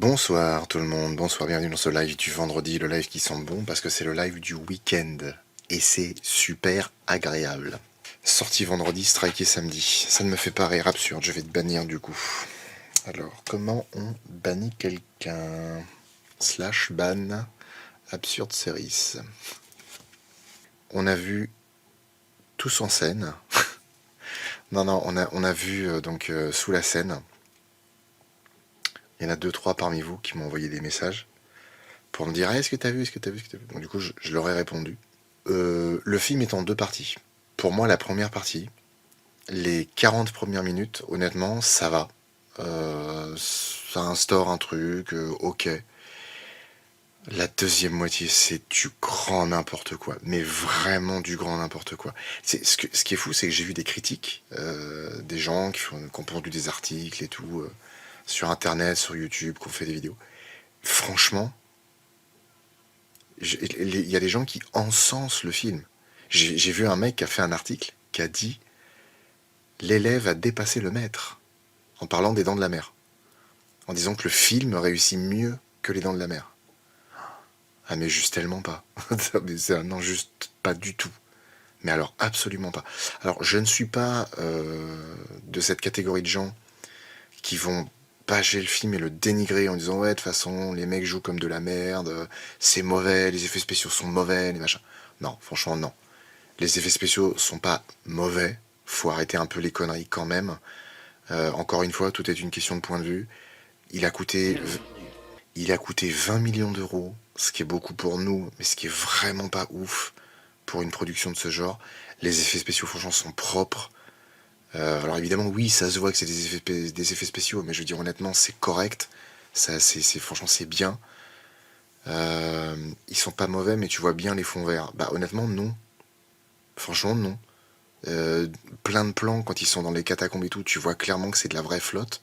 Bonsoir tout le monde, bonsoir, bienvenue dans ce live du vendredi, le live qui sent bon parce que c'est le live du week-end et c'est super agréable. Sortie vendredi, striké samedi, ça ne me fait pas rire, absurde, je vais te bannir du coup. Alors, comment on bannit quelqu'un? Slash ban, absurde series. On a vu tous en scène. Non, on a vu sous la scène. Il y en a 2-3 parmi vous qui m'ont envoyé des messages pour me dire ah, est-ce que t'as vu, est-ce que t'as vu, est-ce que t'as vu. Donc du coup, je leur ai répondu. Le film est en 2 parties. Pour moi, la première partie, les 40 premières minutes, honnêtement, ça va. Ça instaure un truc, ok. La deuxième moitié, c'est du grand n'importe quoi, mais vraiment du grand n'importe quoi. Ce qui est fou, c'est que j'ai vu des critiques, des gens qui ont pondu des articles et tout, sur Internet, sur YouTube, qui ont fait des vidéos. Franchement, il y a des gens qui encensent le film. J'ai vu un mec qui a fait un article qui a dit l'élève a dépassé le maître en parlant des Dents de la Mer, en disant que le film réussit mieux que les Dents de la Mer. Ah mais juste tellement pas. Non, juste pas du tout. Mais alors absolument pas. Alors je ne suis pas de cette catégorie de gens qui vont bâcher le film et le dénigrer en disant ouais de toute façon les mecs jouent comme de la merde, c'est mauvais, les effets spéciaux sont mauvais, les machins. Non, franchement non. Les effets spéciaux sont pas mauvais, faut arrêter un peu les conneries quand même. Encore une fois, tout est une question de point de vue. Il a coûté, il a coûté 20 millions d'euros, ce qui est beaucoup pour nous, mais ce qui est vraiment pas ouf pour une production de ce genre. Les effets spéciaux, franchement, sont propres. Alors évidemment, oui, ça se voit que c'est des effets spéciaux, mais je veux dire honnêtement, c'est correct. Franchement, c'est bien. Ils sont pas mauvais, mais tu vois bien les fonds verts. Bah honnêtement, non. Franchement, non. Euh, Plein de plans quand ils sont dans les catacombes et tout, tu vois clairement que c'est de la vraie flotte.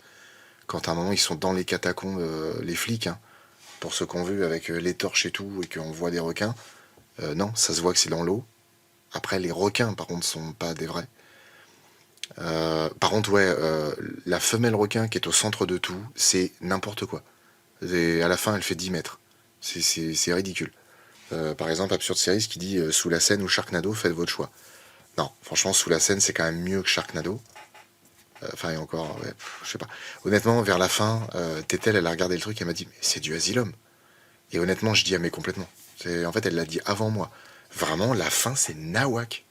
Quand à un moment ils sont dans les catacombes, les flics, hein, pour ceux qu'on vu avec les torches et tout, et qu'on voit des requins, non, ça se voit que c'est dans l'eau. Après, les requins, par contre, sont pas des vrais. Par contre, ouais, la femelle requin qui est au centre de tout, c'est n'importe quoi. Et à la fin, elle fait 10 mètres. C'est ridicule. Par exemple, Absurd Series qui dit sous la Seine ou Sharknado, faites votre choix. Non, franchement, sous la Seine, c'est quand même mieux que Sharknado. Enfin, et encore, ouais, je sais pas. Honnêtement, vers la fin, Tétel, elle a regardé le truc, elle m'a dit, mais c'est du Asylum. Et honnêtement, je dis, ah, mais complètement. En fait, elle l'a dit avant moi. Vraiment, la fin, c'est nawak.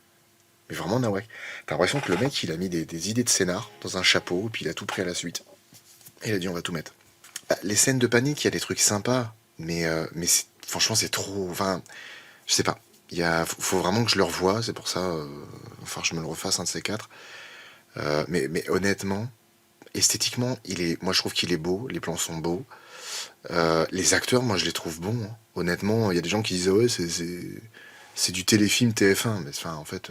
Mais vraiment nawak. T'as l'impression que le mec, il a mis des idées de scénar dans un chapeau, puis il a tout pris à la suite. Et il a dit, on va tout mettre. Bah, les scènes de panique, il y a des trucs sympas, mais franchement, c'est trop. Enfin, je sais pas. Faut vraiment que je le revoie, c'est pour ça. Enfin, je me le refasse un de ces quatre. Mais honnêtement, esthétiquement, moi je trouve qu'il est beau, les plans sont beaux. Les acteurs, moi je les trouve bons, hein. Honnêtement, il y a des gens qui disent ouais, c'est du téléfilm TF1. Mais enfin, en fait,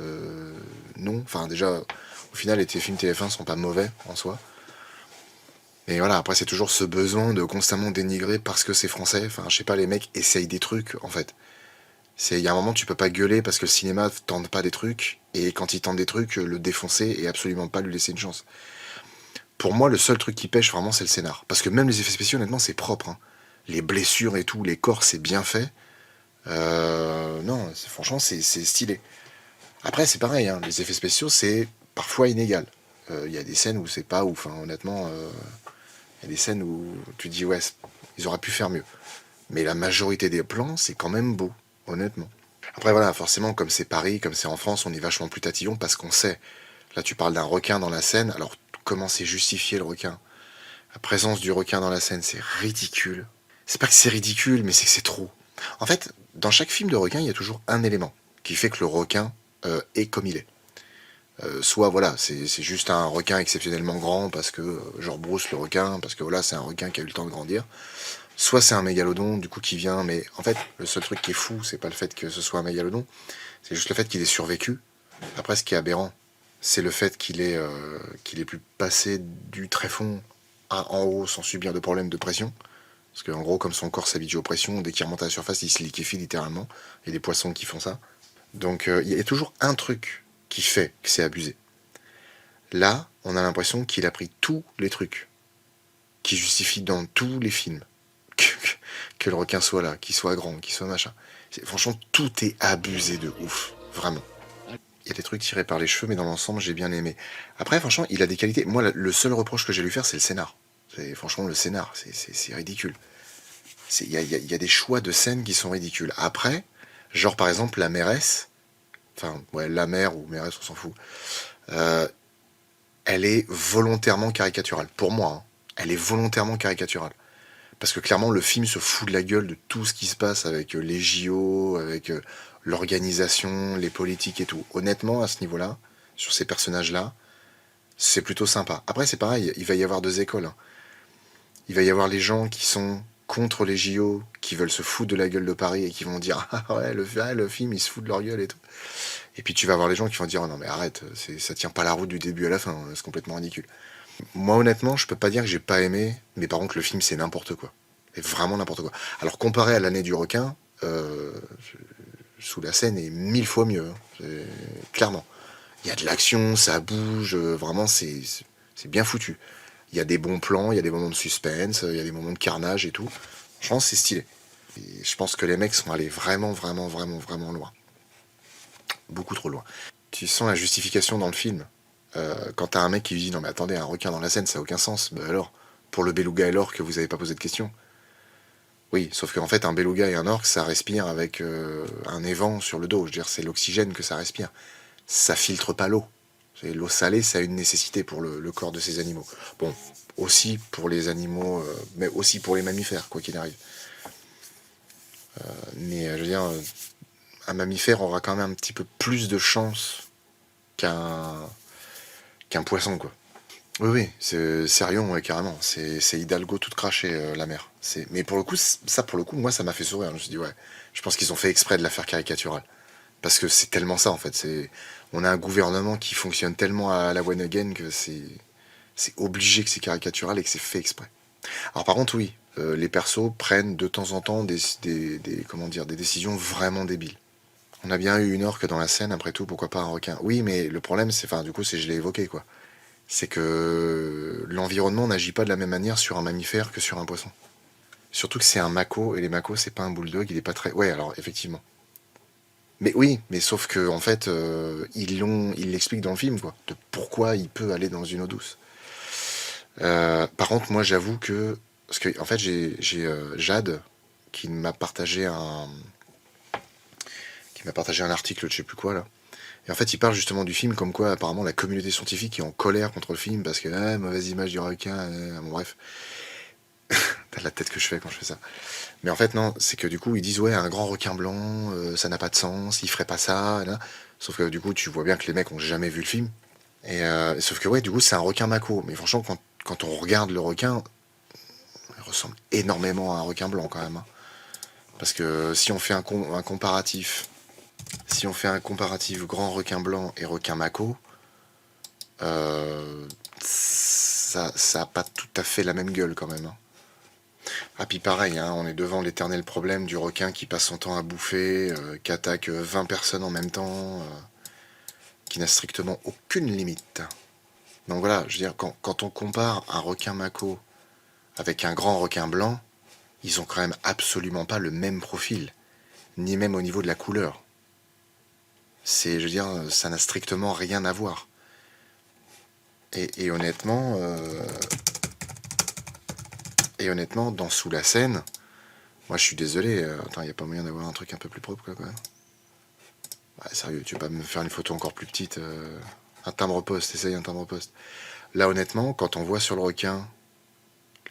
non. Enfin, déjà, au final, les téléfilms TF1 sont pas mauvais en soi. Et voilà, après, c'est toujours ce besoin de constamment dénigrer parce que c'est français. Enfin, je sais pas, les mecs essayent des trucs, en fait. Il y a un moment, tu peux pas gueuler parce que le cinéma tente pas des trucs, et quand il tente des trucs, le défoncer et absolument pas lui laisser une chance. Pour moi, le seul truc qui pêche vraiment, c'est le scénar. Parce que même les effets spéciaux, honnêtement, c'est propre, hein. Les blessures et tout, les corps, c'est bien fait. Non, franchement, c'est stylé. Après, c'est pareil, hein, les effets spéciaux, c'est parfois inégal. Il y a des scènes où c'est pas ouf, hein, honnêtement. Il y a des scènes où tu dis, ouais, ils auraient pu faire mieux. Mais la majorité des plans, c'est quand même beau, honnêtement. Après, voilà, forcément, comme c'est Paris, comme c'est en France, on est vachement plus tatillon parce qu'on sait. Là, tu parles d'un requin dans la scène, alors comment c'est justifié le requin? La présence du requin dans la scène, c'est ridicule. C'est pas que c'est ridicule, mais c'est que c'est trop. En fait, dans chaque film de requin, il y a toujours un élément qui fait que le requin est comme il est. Soit voilà, c'est juste un requin exceptionnellement grand parce que genre Bruce le requin, parce que voilà, c'est un requin qui a eu le temps de grandir. Soit c'est un mégalodon du coup qui vient, mais en fait, le seul truc qui est fou, c'est pas le fait que ce soit un mégalodon, c'est juste le fait qu'il ait survécu. Après, ce qui est aberrant, c'est le fait qu'il ait pu passer du tréfonds à en haut sans subir de problème de pression. Parce qu'en gros, comme son corps s'habitue aux pressions, dès qu'il remonte à la surface, il se liquéfie littéralement. Il y a des poissons qui font ça. Donc il y a toujours un truc qui fait que c'est abusé. Là, on a l'impression qu'il a pris tous les trucs qui justifient dans tous les films. que le requin soit là, qu'il soit grand, qu'il soit machin. Franchement, tout est abusé de ouf, vraiment. Il y a des trucs tirés par les cheveux, mais dans l'ensemble, j'ai bien aimé. Après, franchement, il a des qualités. Moi, le seul reproche que j'ai lui faire, c'est le scénar. Franchement, le scénar, c'est ridicule. Il y a des choix de scènes qui sont ridicules. Après, genre par exemple, la mairesse, enfin, ouais, la mère ou mairesse, on s'en fout, euh, elle est volontairement caricaturale. Pour moi, hein, elle est volontairement caricaturale. Parce que clairement, le film se fout de la gueule de tout ce qui se passe avec les JO, avec l'organisation, les politiques et tout. Honnêtement, à ce niveau-là, sur ces personnages-là, c'est plutôt sympa. Après, c'est pareil, il va y avoir deux écoles, hein. Il va y avoir les gens qui sont contre les JO, qui veulent se foutre de la gueule de Paris et qui vont dire ah ouais, le film, il se fout de leur gueule et tout. Et puis tu vas avoir les gens qui vont dire oh non mais arrête, ça tient pas la route du début à la fin, c'est complètement ridicule. Moi honnêtement, je peux pas dire que j'ai pas aimé, mais par contre le film c'est n'importe quoi. C'est vraiment n'importe quoi. Alors comparé à l'année du requin, Sous la Seine est 1000 fois mieux, hein. Clairement. Il y a de l'action, ça bouge, vraiment c'est bien foutu. Il y a des bons plans, il y a des moments de suspense, il y a des moments de carnage et tout. Franchement, c'est stylé. Et je pense que les mecs sont allés vraiment, vraiment, vraiment, vraiment loin. Beaucoup trop loin. Tu sens la justification dans le film. Quand t'as un mec qui lui dit non mais attendez, un requin dans la Seine, ça n'a aucun sens. Ben alors, pour le beluga et l'orque, vous avez pas posé de question. Oui, sauf qu'en fait, un beluga et un orque, ça respire avec un évent sur le dos. Je veux dire, c'est l'oxygène que ça respire. Ça filtre pas l'eau. L'eau salée, ça a une nécessité pour le corps de ces animaux. Bon, aussi pour les animaux, mais aussi pour les mammifères, quoi qu'il arrive. Mais je veux dire, un mammifère aura quand même un petit peu plus de chance qu'un poisson, quoi. Oui, oui, c'est Sérion, ouais, carrément. C'est Hidalgo toute crachée, la mer. Mais pour le coup, ça, pour le coup, moi, ça m'a fait sourire. Je me suis dit, ouais, je pense qu'ils ont fait exprès de la faire caricaturale. Parce que c'est tellement ça, en fait. On a un gouvernement qui fonctionne tellement à la one again que c'est obligé que c'est caricatural et que c'est fait exprès. Alors par contre, oui, les persos prennent de temps en temps comment dire, des décisions vraiment débiles. On a bien eu une orque dans la scène, après tout, pourquoi pas un requin. Oui, mais le problème, c'est, enfin, du coup, je l'ai évoqué, quoi. C'est que l'environnement n'agit pas de la même manière sur un mammifère que sur un poisson. Surtout que c'est un mako, et les makos, c'est pas un bulldog, il est pas très... Ouais, alors, effectivement. Mais oui, mais sauf que en fait, ils l'expliquent dans le film, quoi, de pourquoi il peut aller dans une eau douce. Par contre, moi, j'avoue que, parce que en fait, j'ai Jade qui m'a partagé un article, je sais plus quoi là. Et en fait, il parle justement du film comme quoi apparemment la communauté scientifique est en colère contre le film parce que mauvaise image du requin. Bon, bref, t'as la tête que je fais quand je fais ça. Mais en fait, non, c'est que du coup, ils disent ouais, un grand requin blanc, ça n'a pas de sens, il ferait pas ça. Là. Sauf que du coup, tu vois bien que les mecs ont jamais vu le film. Et sauf que ouais, du coup, c'est un requin mako. Mais franchement, quand on regarde le requin, il ressemble énormément à un requin blanc quand même, hein. Parce que si on fait un comparatif, si on fait un comparatif grand requin blanc et requin mako, euh, ça a pas tout à fait la même gueule quand même, hein. Ah puis pareil, hein, on est devant l'éternel problème du requin qui passe son temps à bouffer, qui attaque 20 personnes en même temps, qui n'a strictement aucune limite. Donc voilà, je veux dire, quand on compare un requin mako avec un grand requin blanc, ils ont quand même absolument pas le même profil, ni même au niveau de la couleur. Je veux dire, ça n'a strictement rien à voir. Et honnêtement, dans Sous la Seine, moi je suis désolé, attends, il n'y a pas moyen d'avoir un truc un peu plus propre, quoi, quand même. Ouais, sérieux, tu vas pas me faire une photo encore plus petite, un timbre-poste, essaye un timbre-poste. Là, honnêtement, quand on voit sur le requin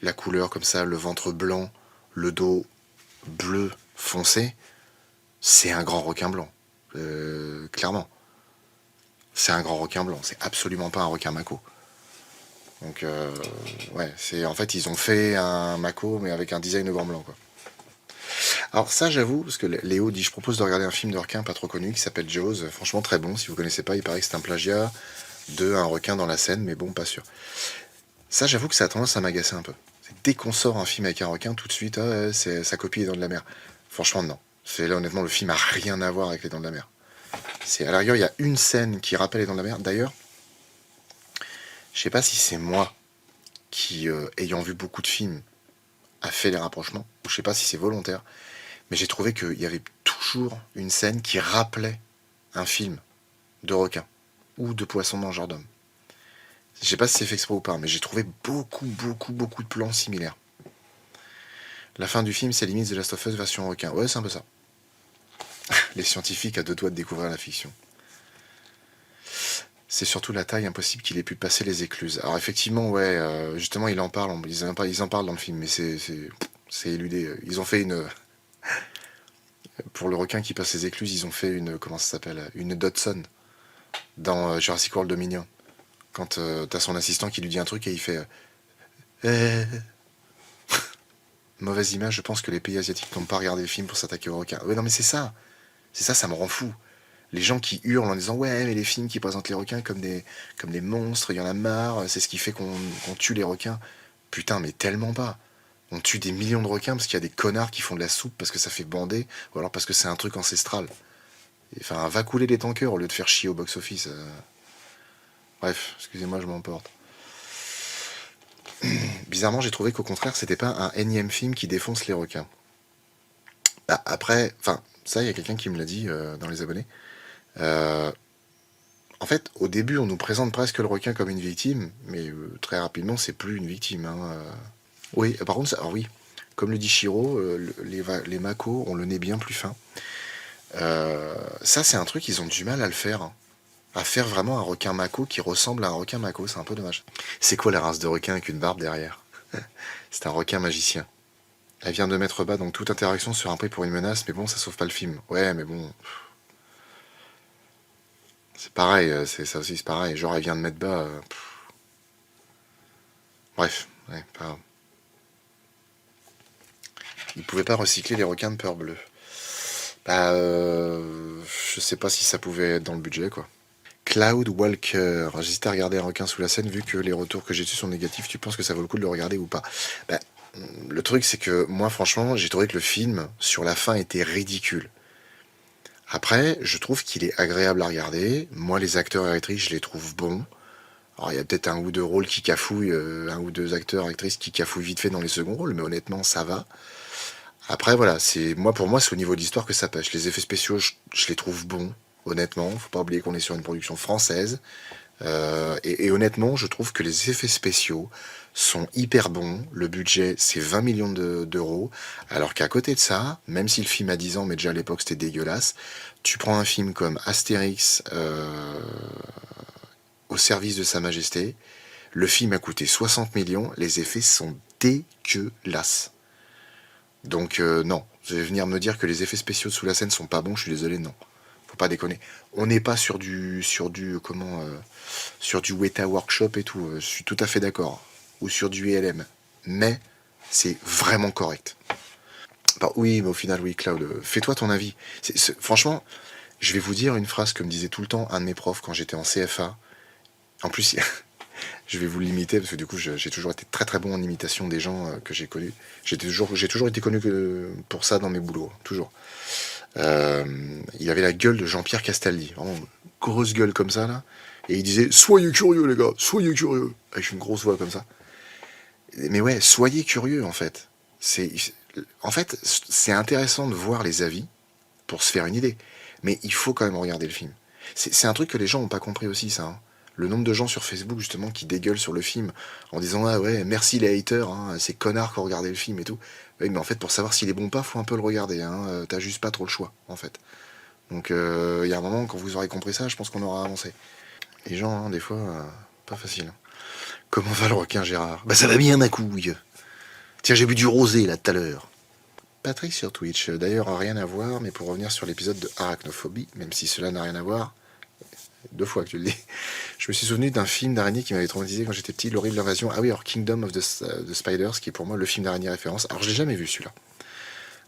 la couleur comme ça, le ventre blanc, le dos bleu foncé, c'est un grand requin blanc. Clairement. C'est un grand requin blanc, c'est absolument pas un requin mako. Donc, ouais, en fait, ils ont fait un mako, mais avec un design de grand blanc, quoi. Alors ça, j'avoue, parce que Léo dit, je propose de regarder un film de requin pas trop connu qui s'appelle Jaws. Franchement, très bon. Si vous connaissez pas, il paraît que c'est un plagiat de un requin dans la Seine, mais bon, pas sûr. Ça, j'avoue que ça a tendance à m'agacer un peu. Dès qu'on sort un film avec un requin, tout de suite, c'est sa copie Les Dents de la Mer. Franchement, non. Là, honnêtement, le film a rien à voir avec Les Dents de la Mer. À la rigueur, il y a une scène qui rappelle Les Dents de la Mer. D'ailleurs, je sais pas si c'est moi qui, ayant vu beaucoup de films, a fait les rapprochements, ou je sais pas si c'est volontaire, mais j'ai trouvé qu'il y avait toujours une scène qui rappelait un film de requin, ou de poisson mangeur d'hommes. Je sais pas si c'est fait exprès ou pas, mais j'ai trouvé beaucoup de plans similaires. La fin du film, c'est limite The Last of Us version requin. Ouais, c'est un peu ça. Les scientifiques à deux doigts de découvrir la fiction. C'est surtout la taille, impossible qu'il ait pu passer les écluses. Alors effectivement, ouais, justement, ils en parlent dans le film, mais c'est éludé. Ils ont fait une... Pour le requin qui passe les écluses, ils ont fait une... Comment ça s'appelle? Une Dodson dans Jurassic World Dominion. Quand t'as son assistant qui lui dit un truc et il fait... Mauvaise image, je pense que les pays asiatiques n'ont pas regardé le film pour s'attaquer aux requins. Ouais, non mais c'est ça. C'est ça, ça me rend fou. Les gens qui hurlent en disant ouais mais les films qui présentent les requins comme des monstres, il y en a marre, c'est ce qui fait qu'on tue les requins. Putain mais tellement pas. On tue des millions de requins parce qu'il y a des connards qui font de la soupe parce que ça fait bander, ou alors parce que c'est un truc ancestral. Enfin va couler les tankers au lieu de faire chier au box-office. Bref, excusez-moi je m'emporte. Bizarrement j'ai trouvé qu'au contraire c'était pas un énième film qui défonce les requins. Bah, après, enfin ça il y a quelqu'un qui me l'a dit dans les abonnés. En fait, au début, on nous présente presque le requin comme une victime, mais très rapidement, c'est plus une victime. Hein. Oui, par contre, alors oui, comme le dit Shiro, les Mako ont le nez bien plus fin. Ça, c'est un truc, ils ont du mal à le faire. Hein. À faire vraiment un requin Mako qui ressemble à un requin Mako, c'est un peu dommage. C'est quoi la race de requin avec une barbe derrière? C'est un requin magicien. Elle vient de mettre bas, donc toute interaction sera prise pour une menace, mais bon, ça sauve pas le film. Ouais, mais bon... C'est pareil, c'est ça aussi, c'est pareil. Genre, elle vient de mettre bas. Bref, ouais, pas grave. Ils pouvaient pas recycler les requins de peur bleue. Bah, je sais pas si ça pouvait être dans le budget, quoi. Cloud Walker. J'hésite à regarder un requin sous la scène, vu que les retours que j'ai dessus sont négatifs. Tu penses que ça vaut le coup de le regarder ou pas? Bah, le truc, c'est que moi, franchement, j'ai trouvé que le film, sur la fin, était ridicule. Après, je trouve qu'il est agréable à regarder. Moi, les acteurs et actrices, je les trouve bons. Alors, il y a peut-être un ou deux rôles qui cafouillent, un ou deux acteurs, actrices qui cafouillent vite fait dans les seconds rôles, mais honnêtement, ça va. Après, voilà, pour moi, c'est au niveau de l'histoire que ça pêche. Les effets spéciaux, je les trouve bons, honnêtement. Faut pas oublier qu'on est sur une production française. Et honnêtement, je trouve que les effets spéciaux sont hyper bons. Le budget, c'est 20 millions d'euros. Alors qu'à côté de ça, même si le film a 10 ans, mais déjà à l'époque c'était dégueulasse, tu prends un film comme Astérix au service de Sa Majesté, le film a coûté 60 millions, les effets sont dégueulasses. Donc non, je vais venir me dire que les effets spéciaux sous la scène sont pas bons, je suis désolé, non. Faut pas déconner. On n'est pas sur du Weta Workshop et tout, je suis tout à fait d'accord. Ou sur du ELM. Mais c'est vraiment correct. Bah, oui, mais au final, oui, Cloud, fais-toi ton avis. Franchement, je vais vous dire une phrase que me disait tout le temps un de mes profs quand j'étais en CFA. En plus, je vais vous l'imiter parce que du coup, j'ai toujours été très très bon en imitation des gens que j'ai connus. J'ai toujours été connu pour ça dans mes boulots, toujours. Il avait la gueule de Jean-Pierre Castaldi, vraiment grosse gueule comme ça là, et il disait soyez curieux les gars, soyez curieux, avec une grosse voix comme ça. Mais ouais, soyez curieux en fait. C'est intéressant de voir les avis pour se faire une idée, mais il faut quand même regarder le film. C'est un truc que les gens n'ont pas compris aussi ça. Hein. Le nombre de gens sur Facebook justement qui dégueulent sur le film en disant ah ouais merci les haters, hein, ces connards qui ont regardé le film et tout. Oui, mais en fait pour savoir s'il est bon ou pas, faut un peu le regarder. Hein. T'as juste pas trop le choix en fait. Donc il y a un moment quand vous aurez compris ça, je pense qu'on aura avancé. Les gens, hein, des fois, pas facile. Comment va le requin Gérard? Bah ça va bien ma couille. Tiens j'ai bu du rosé là tout à l'heure. Patrick sur Twitch, d'ailleurs rien à voir, mais pour revenir sur l'épisode de Arachnophobie, même si cela n'a rien à voir, 2 fois que tu le dis. Je me suis souvenu d'un film d'araignée qui m'avait traumatisé quand j'étais petit, l'horrible invasion. Ah oui, alors Kingdom of the Spiders, qui est pour moi le film d'araignée référence. Alors je l'ai jamais vu celui-là.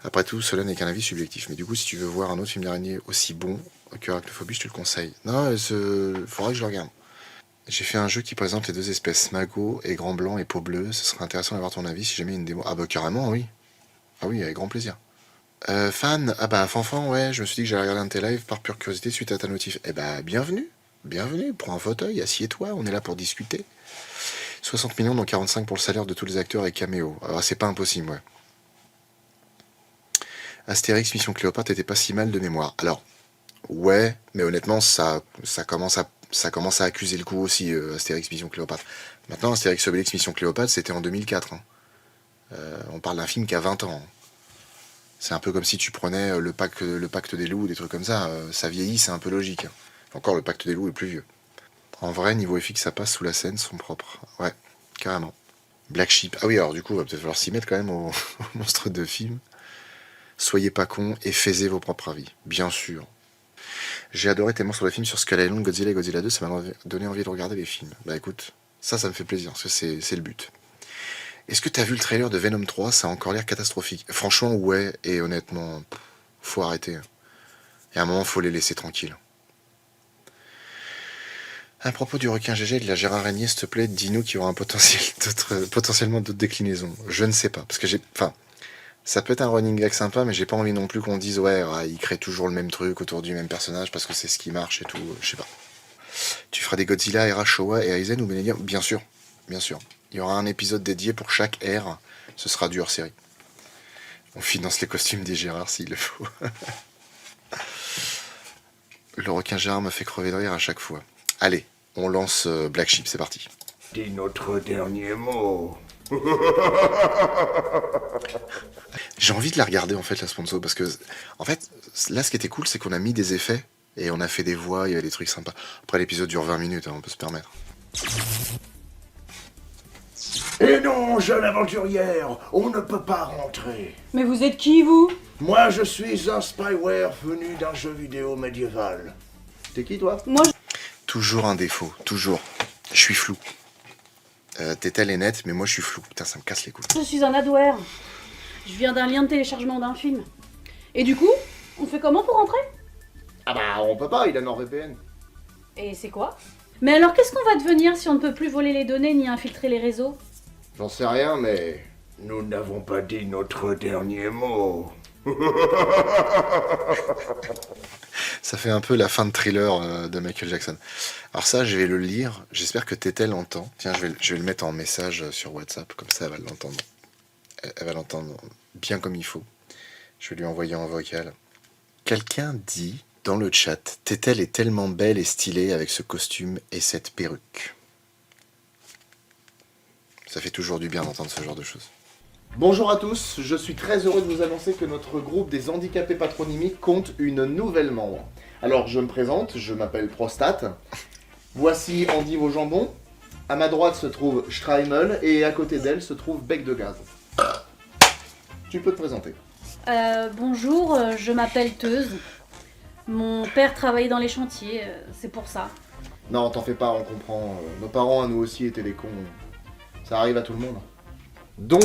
Après tout, cela n'est qu'un avis subjectif. Mais du coup, si tu veux voir un autre film d'araignée aussi bon que Arachnophobie, je te le conseille. Non, il faudra que je le regarde. J'ai fait un jeu qui présente les deux espèces, Mago et Grand Blanc et Peau Bleue. Ce serait intéressant d'avoir ton avis si jamais il y a une démo. Ah bah carrément, oui. Ah oui, avec grand plaisir. Fan, ah bah Fanfan, ouais, je me suis dit que j'allais regarder un de tes lives par pure curiosité suite à ta notif. Eh bah bienvenue, bienvenue, prends un fauteuil, assieds-toi, on est là pour discuter. 60 millions, dont 45 pour le salaire de tous les acteurs et caméos. Alors c'est pas impossible, ouais. Astérix Mission Cléopâtre était pas si mal de mémoire. Alors, ouais, mais honnêtement, ça commence à accuser le coup aussi, Astérix Mission Cléopâtre. Maintenant, Astérix Obélix Mission Cléopâtre, c'était en 2004. Hein. On parle d'un film qui a 20 ans. Hein. C'est un peu comme si tu prenais le pacte des loups, des trucs comme ça. Ça vieillit, c'est un peu logique. Hein. Encore, le pacte des loups est plus vieux. En vrai, niveau FX, ça passe sous la scène, sont propres. Ouais, carrément. Black Sheep. Ah oui, alors du coup, il va peut-être falloir s'y mettre quand même au monstre de film. Soyez pas cons et faisez vos propres avis. Bien sûr. J'ai adoré tes morceaux de film sur Skull Island, Godzilla et Godzilla 2, ça m'a donné envie de regarder les films. Bah écoute, ça me fait plaisir, parce que c'est le but. Est-ce que t'as vu le trailer de Venom 3? Ça a encore l'air catastrophique. Franchement, ouais, et honnêtement, faut arrêter. Et à un moment, faut les laisser tranquilles. À propos du requin GG et de la Gérard Régnier, s'il te plaît, dis-nous qu'il y aura un potentiellement d'autres déclinaisons. Je ne sais pas, parce que ça peut être un running gag sympa, mais j'ai pas envie non plus qu'on dise ouais, il crée toujours le même truc autour du même personnage parce que c'est ce qui marche et tout, je sais pas. Tu feras des Godzilla, Era, Showa et Aizen ou Millennium? Bien sûr, bien sûr. Il y aura un épisode dédié pour chaque ère, ce sera du hors-série. On finance les costumes des Gérard s'il le faut. Le requin Gérard me fait crever de rire à chaque fois. Allez, on lance Black Sheep, c'est parti. Dis notre dernier mot. J'ai envie de la regarder en fait la sponsor parce que en fait là ce qui était cool c'est qu'on a mis des effets et on a fait des voix, il y avait des trucs sympas. Après l'épisode dure 20 minutes, hein, on peut se permettre. Et non, jeune aventurière, on ne peut pas rentrer. Mais vous êtes qui, vous? Moi, je suis un spyware venu d'un jeu vidéo médiéval. T'es qui, toi? Moi, Toujours un défaut, toujours. Je suis flou. Tétel est nette, mais moi je suis flou. Putain, ça me casse les couilles. je suis un adware. Je viens d'un lien de téléchargement d'un film. Et du coup, on fait comment pour rentrer? Ah bah, on peut pas, il a NordVPN. Et c'est quoi? Mais alors, qu'est-ce qu'on va devenir si on ne peut plus voler les données ni infiltrer les réseaux? J'en sais rien, mais... Nous n'avons pas dit notre dernier mot. Ça fait un peu la fin de Thriller de Michael Jackson. Alors ça, je vais le lire. J'espère que Tétel l'entend. Tiens, je vais le mettre en message sur WhatsApp, comme ça elle va l'entendre. Elle va l'entendre bien comme il faut. Je vais lui envoyer en vocal. Quelqu'un dit dans le chat, Tétel est tellement belle et stylée avec ce costume et cette perruque. Ça fait toujours du bien d'entendre ce genre de choses. Bonjour à tous, je suis très heureux de vous annoncer que notre groupe des handicapés patronymiques compte une nouvelle membre. Alors je me présente, je m'appelle Prostate. Voici Andy vos jambons. À ma droite se trouve Streimel et à côté d'elle se trouve Bec de Gaz. Tu peux te présenter. Bonjour, je m'appelle Teuse. Mon père travaillait dans les chantiers, c'est pour ça. Non, t'en fais pas, on comprend. Nos parents à nous aussi étaient des cons. Ça arrive à tout le monde. Donc,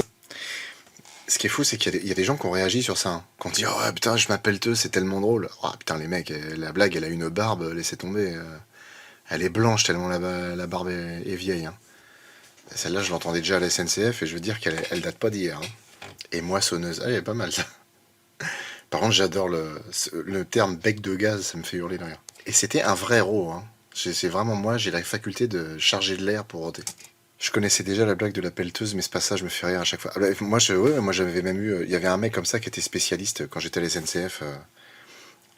ce qui est fou, c'est qu'il y a des gens qui ont réagi sur ça. Hein. Qui ont dit oh ouais, putain, je m'appelle Teuse, c'est tellement drôle. Oh putain, les mecs, la blague, elle a une barbe, laissez tomber. Elle est blanche tellement la barbe est vieille. Hein. Celle-là, je l'entendais déjà à la SNCF et je veux dire qu'elle date pas d'hier. Hein. Et moissonneuse, elle est pas mal ça. Par contre, j'adore le terme bec de gaz, ça me fait hurler de rire. Et c'était un vrai héros. Hein. C'est vraiment moi, j'ai la faculté de charger de l'air pour ôter. Je connaissais déjà la blague de la pelleteuse, mais ce passage me fait rire à chaque fois. Moi, j'avais même eu... Il y avait un mec comme ça qui était spécialiste quand j'étais à la SNCF.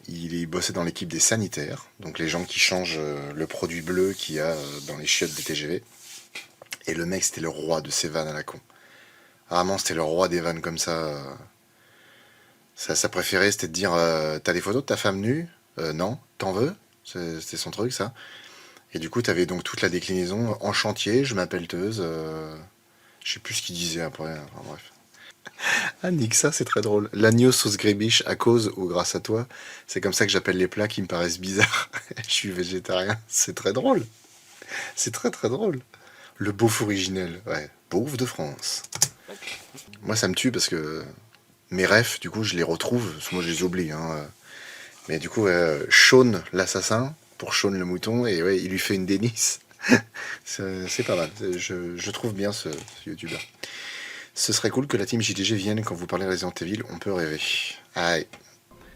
Il bossait dans l'équipe des sanitaires, donc les gens qui changent le produit bleu qu'il y a dans les chiottes des TGV. Et le mec, c'était le roi de ces vannes à la con. Vraiment, c'était le roi des vannes comme ça. Sa préférée, c'était de dire t'as des photos de ta femme nue? Non. T'en veux? C'était son truc, ça. Et du coup, t'avais donc toute la déclinaison en chantier, je m'appelle Teuse. Je sais plus ce qu'il disait après. Enfin, bref. Ah, nique ça, c'est très drôle. L'agneau sauce grébiche, à cause ou grâce à toi, c'est comme ça que j'appelle les plats qui me paraissent bizarres. Je suis végétarien. C'est très drôle. C'est très très drôle. Le beauf originel, ouais. Beauf de France. Moi, ça me tue parce que mes refs, du coup, je les retrouve. Parce que moi, je les oublie. Hein. Mais du coup, Shaun, l'assassin, pour Shaun le mouton, et ouais, il lui fait une dénice. C'est pas mal. Je trouve bien ce youtubeur. Ce serait cool que la team JDG vienne quand vous parlez Resident Evil, on peut rêver. Aïe.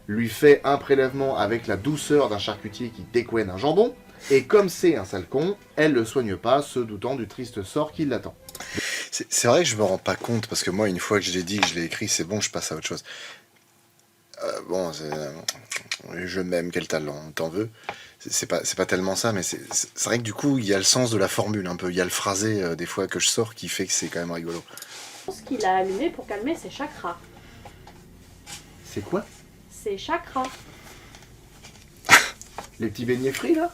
lui fait un prélèvement avec la douceur d'un charcutier qui découenne un jambon. Et comme c'est un sale con, elle le soigne pas, se doutant du triste sort qui l'attend. C'est vrai que je me rends pas compte, parce que moi, une fois que je l'ai dit, que je l'ai écrit, c'est bon, je passe à autre chose. Bon, je m'aime, quel talent, t'en veux. C'est pas tellement ça, mais c'est vrai que du coup, il y a le sens de la formule un peu. Il y a le phrasé, des fois, que je sors qui fait que c'est quand même rigolo. Ce qu'il a allumé pour calmer ses chakras. C'est quoi? Ses chakras. Les petits beignets frits, là?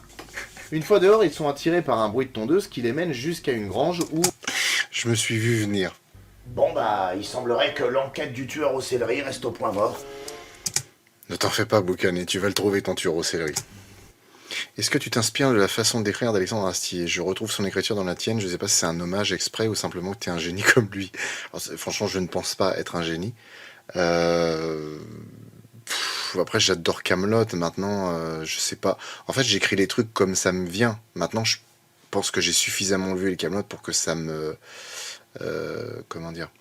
Une fois dehors, ils sont attirés par un bruit de tondeuse qui les mène jusqu'à une grange où... Je me suis vu venir. Bon bah, il semblerait que l'enquête du tueur au céleri reste au point mort. Ne t'en fais pas, Boucanet, tu vas le trouver ton tueur au céleri. Est-ce que tu t'inspires de la façon d'écrire d'Alexandre Astier? Je retrouve son écriture dans la tienne, je sais pas si c'est un hommage exprès ou simplement que tu es un génie comme lui. Alors, franchement, je ne pense pas être un génie. Après, j'adore Kaamelott, maintenant, je sais pas. En fait, j'écris les trucs comme ça me vient. Maintenant, je pense que j'ai suffisamment vu les Kaamelott pour que ça me... comment dire?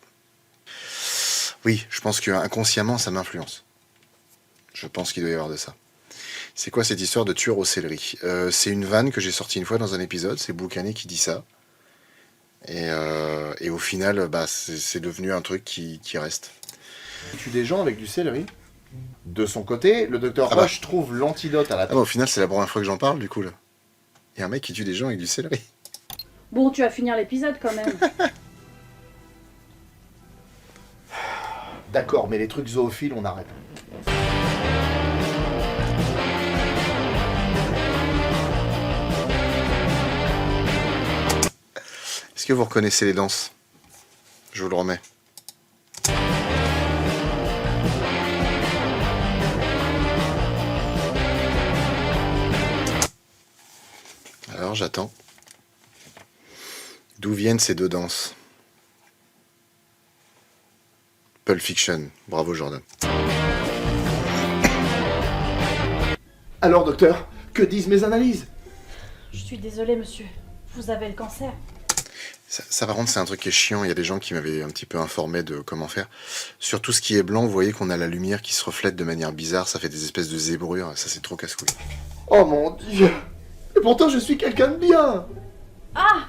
Oui, je pense que inconsciemment, ça m'influence. Je pense qu'il doit y avoir de ça. C'est quoi cette histoire de tueur au céleri? C'est une vanne que j'ai sortie une fois dans un épisode, c'est Boucanet qui dit ça. Et au final, bah, c'est devenu un truc qui reste. Il tue des gens avec du céleri. De son côté, le docteur Ah bah. Roche trouve l'antidote à la Ah bah, au final, c'est la première fois que j'en parle, du coup, là. Il y a un mec qui tue des gens avec du céleri. Bon, tu vas finir l'épisode quand même. D'accord, mais les trucs zoophiles, on arrête. Est-ce que vous reconnaissez les danses? Je vous le remets. Alors, j'attends. D'où viennent ces deux danses? Pulp Fiction. Bravo, Jordan. Alors, docteur, que disent mes analyses? Je suis désolée, monsieur. Vous avez le cancer. Ça, par contre, c'est un truc qui est chiant. Il y a des gens qui m'avaient un petit peu informé de comment faire. Sur tout ce qui est blanc, vous voyez qu'on a la lumière qui se reflète de manière bizarre. Ça fait des espèces de zébrures. Ça, c'est trop casse-couille. Oh mon Dieu! Et pourtant, je suis quelqu'un de bien! Ah!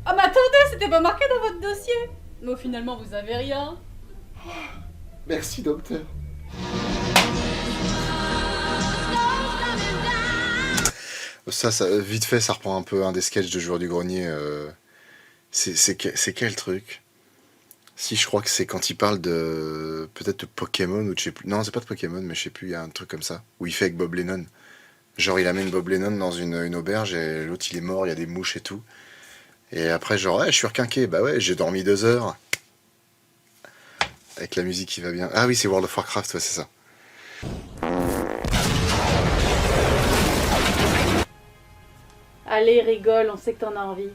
Ah mais attendez, c'était pas marqué dans votre dossier. Mais finalement, vous avez rien. Merci, docteur. Ça, vite fait, ça reprend un peu un des sketchs de Joueur du Grenier. C'est quel truc? Si, je crois que c'est quand il parle de... Peut-être de Pokémon ou de je sais plus. Non, c'est pas de Pokémon, mais je sais plus, il y a un truc comme ça. Où il fait avec Bob Lennon. Genre, il amène Bob Lennon dans une auberge et l'autre, il est mort, il y a des mouches et tout. Et après, genre, ouais, je suis requinqué. Bah ouais, j'ai dormi 2 heures. Avec la musique qui va bien. Ah oui, c'est World of Warcraft, ouais, c'est ça. Allez, rigole, on sait que t'en as envie.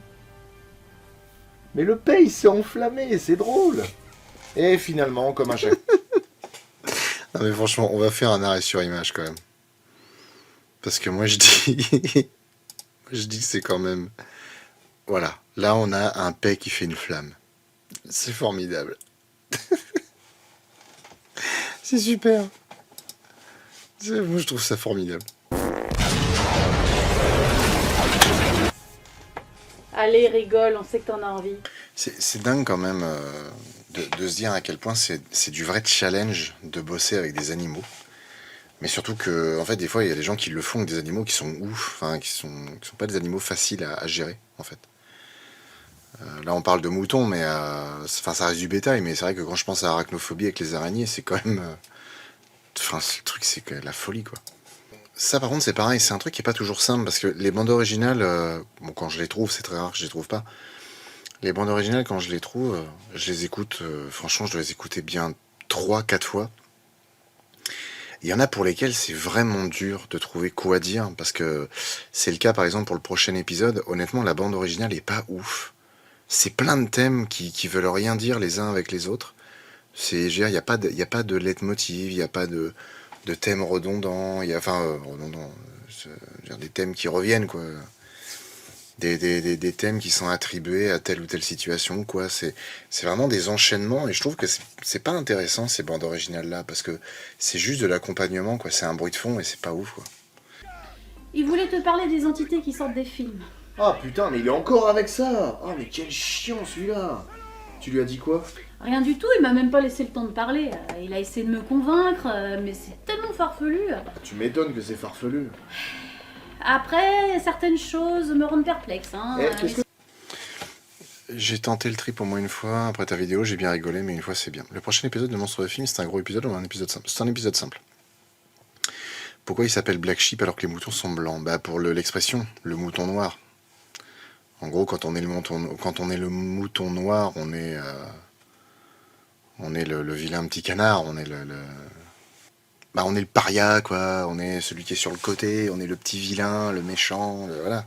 Mais le pays s'est enflammé, c'est drôle! Et finalement, comme à chaque... Non mais franchement, on va faire un arrêt sur image quand même. Parce que moi je dis... je dis que c'est quand même... Voilà, là on a un paix qui fait une flamme. C'est formidable. C'est super. Moi je trouve ça formidable. Allez, rigole, on sait que t'en as envie. C'est dingue quand même de se dire à quel point c'est du vrai challenge de bosser avec des animaux. Mais surtout que, en fait, des fois, il y a des gens qui le font avec des animaux qui sont ouf, enfin, qui sont pas des animaux faciles à gérer, en fait. Là, on parle de moutons, mais enfin, ça reste du bétail, mais c'est vrai que quand je pense à arachnophobie avec les araignées, c'est quand même... Enfin, le truc, c'est que la folie, quoi. Ça, par contre, c'est pareil, c'est un truc qui est pas toujours simple, parce que les bandes originales, bon, quand je les trouve, c'est très rare que je les trouve pas. Les bandes originales, quand je les trouve, je les écoute, franchement, je dois les écouter bien 3-4 fois. Il y en a pour lesquels c'est vraiment dur de trouver quoi dire, parce que c'est le cas, par exemple, pour le prochain épisode. Honnêtement, la bande originale est pas ouf. C'est plein de thèmes qui veulent rien dire les uns avec les autres. Il n'y a pas de leitmotiv, il n'y a pas de thèmes redondants, des thèmes qui reviennent, quoi. Des thèmes qui sont attribués à telle ou telle situation, quoi. C'est vraiment des enchaînements, et je trouve que c'est pas intéressant, ces bandes originales-là, parce que c'est juste de l'accompagnement, quoi. C'est un bruit de fond, et c'est pas ouf, quoi. Il voulait te parler des entités qui sortent des films. Ah putain, mais il est encore avec ça. Ah mais quel chiant celui-là. Tu lui as dit quoi? Rien du tout, il m'a même pas laissé le temps de parler. Il a essayé de me convaincre, mais c'est tellement farfelu. Tu m'étonnes que c'est farfelu. Après, certaines choses me rendent perplexe. Hein. Eh, qu'est-ce que... J'ai tenté le trip au moins une fois, après ta vidéo, j'ai bien rigolé, mais une fois c'est bien. Le prochain épisode de Monstre de Film, c'est un gros épisode ou un épisode simple? C'est un épisode simple. Pourquoi il s'appelle Black Sheep alors que les moutons sont blancs? Bah pour l'expression, le mouton noir. En gros, quand on est le mouton noir, on est le vilain petit canard, on est on est le paria, quoi. On est celui qui est sur le côté, on est le petit vilain, le méchant, voilà.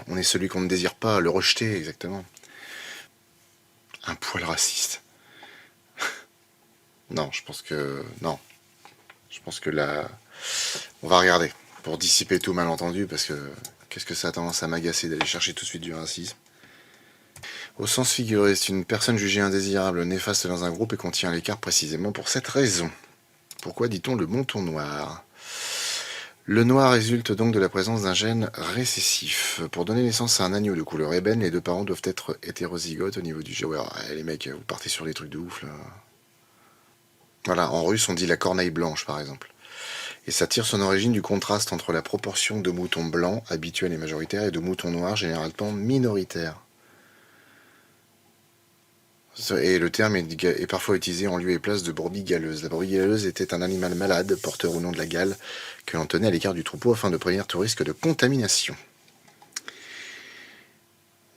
On est celui qu'on ne désire pas, le rejeté, exactement. Un poil raciste. Non, je pense que... Non. Je pense que là... On va regarder, pour dissiper tout malentendu, parce que... Qu'est-ce que ça a tendance à m'agacer d'aller chercher tout de suite du racisme. Au sens figuré, c'est une personne jugée indésirable, néfaste dans un groupe et qu'on tient à l'écart précisément pour cette raison. Pourquoi dit-on le mouton noir? Le noir résulte donc de la présence d'un gène récessif. Pour donner naissance à un agneau de couleur ébène, les deux parents doivent être hétérozygotes au niveau du gène. Ouais, les mecs, vous partez sur des trucs de ouf, là. Voilà, en russe, on dit la corneille blanche, par exemple. Et ça tire son origine du contraste entre la proportion de moutons blancs, habituels et majoritaires, et de moutons noirs, généralement minoritaires. Et le terme est parfois utilisé en lieu et place de brebis galeuse. La brebis galeuse était un animal malade, porteur ou non de la gale, que l'on tenait à l'écart du troupeau afin de prévenir tout risque de contamination.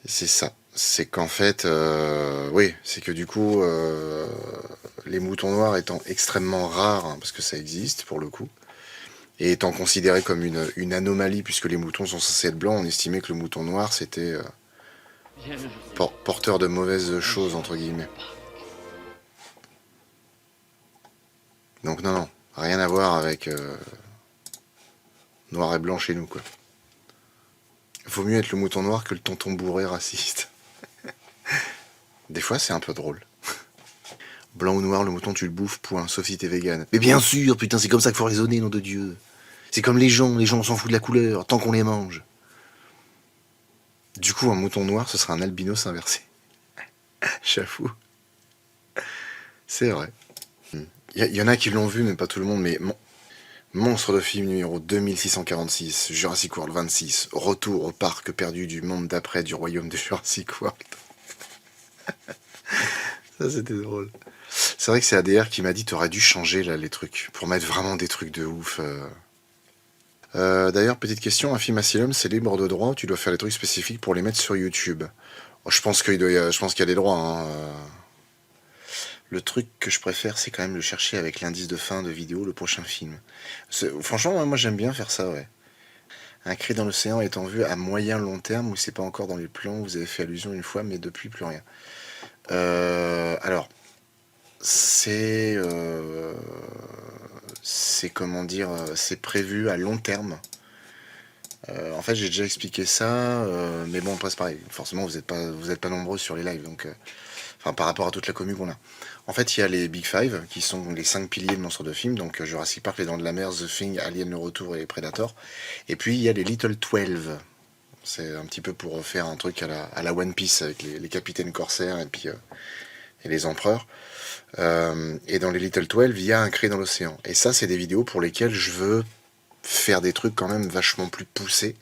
C'est ça. C'est qu'en fait, oui, c'est que du coup, les moutons noirs étant extrêmement rares, hein, parce que ça existe pour le coup, et étant considérés comme une anomalie, puisque les moutons sont censés être blancs, on estimait que le mouton noir, c'était porteur de mauvaises choses, entre guillemets. Donc non, rien à voir avec noir et blanc chez nous, quoi. Vaut mieux être le mouton noir que le tonton bourré raciste. Des fois, c'est un peu drôle. Blanc ou noir, le mouton, tu le bouffes, point, sauf si t'es vegan. Mais bien sûr, putain, c'est comme ça qu'il faut raisonner, nom de Dieu. C'est comme les gens, on s'en fout de la couleur, tant qu'on les mange. Du coup, un mouton noir, ce sera un albinos inversé. J'avoue. C'est vrai. Il y en a qui l'ont vu, mais pas tout le monde, mais... Monstre de film numéro 2646, Jurassic World 26, retour au parc perdu du monde d'après du royaume de Jurassic World. Ça, c'était drôle. C'est vrai que c'est ADR qui m'a dit t'aurais dû changer là les trucs, pour mettre vraiment des trucs de ouf. D'ailleurs, petite question, un film Asylum, c'est libre de droit ou tu dois faire des trucs spécifiques pour les mettre sur YouTube? Je pense qu'il y a des droits, hein. Le truc que je préfère, c'est quand même le chercher avec l'indice de fin de vidéo, le prochain film. Franchement, moi j'aime bien faire ça, ouais. Un cri dans l'océan est en vue à moyen long terme, ou c'est pas encore dans les plans, vous avez fait allusion une fois, mais depuis plus rien. Alors, c'est comment dire, c'est prévu à long terme. En fait, j'ai déjà expliqué ça, mais bon, c'est pareil. Forcément, vous êtes pas nombreux sur les lives, donc, enfin, par rapport à toute la commu qu'on a. En fait, il y a les Big Five, qui sont les 5 piliers de monstres de film, donc Jurassic Park, Les Dents de la Mer, The Thing, Alien le Retour et Predator. Et puis, il y a les Little 12. C'est un petit peu pour faire un truc à la One Piece, avec les capitaines corsaires et puis et les empereurs. Et dans les Little 12, il y a un cri dans l'océan. Et ça, c'est des vidéos pour lesquelles je veux faire des trucs quand même vachement plus poussés.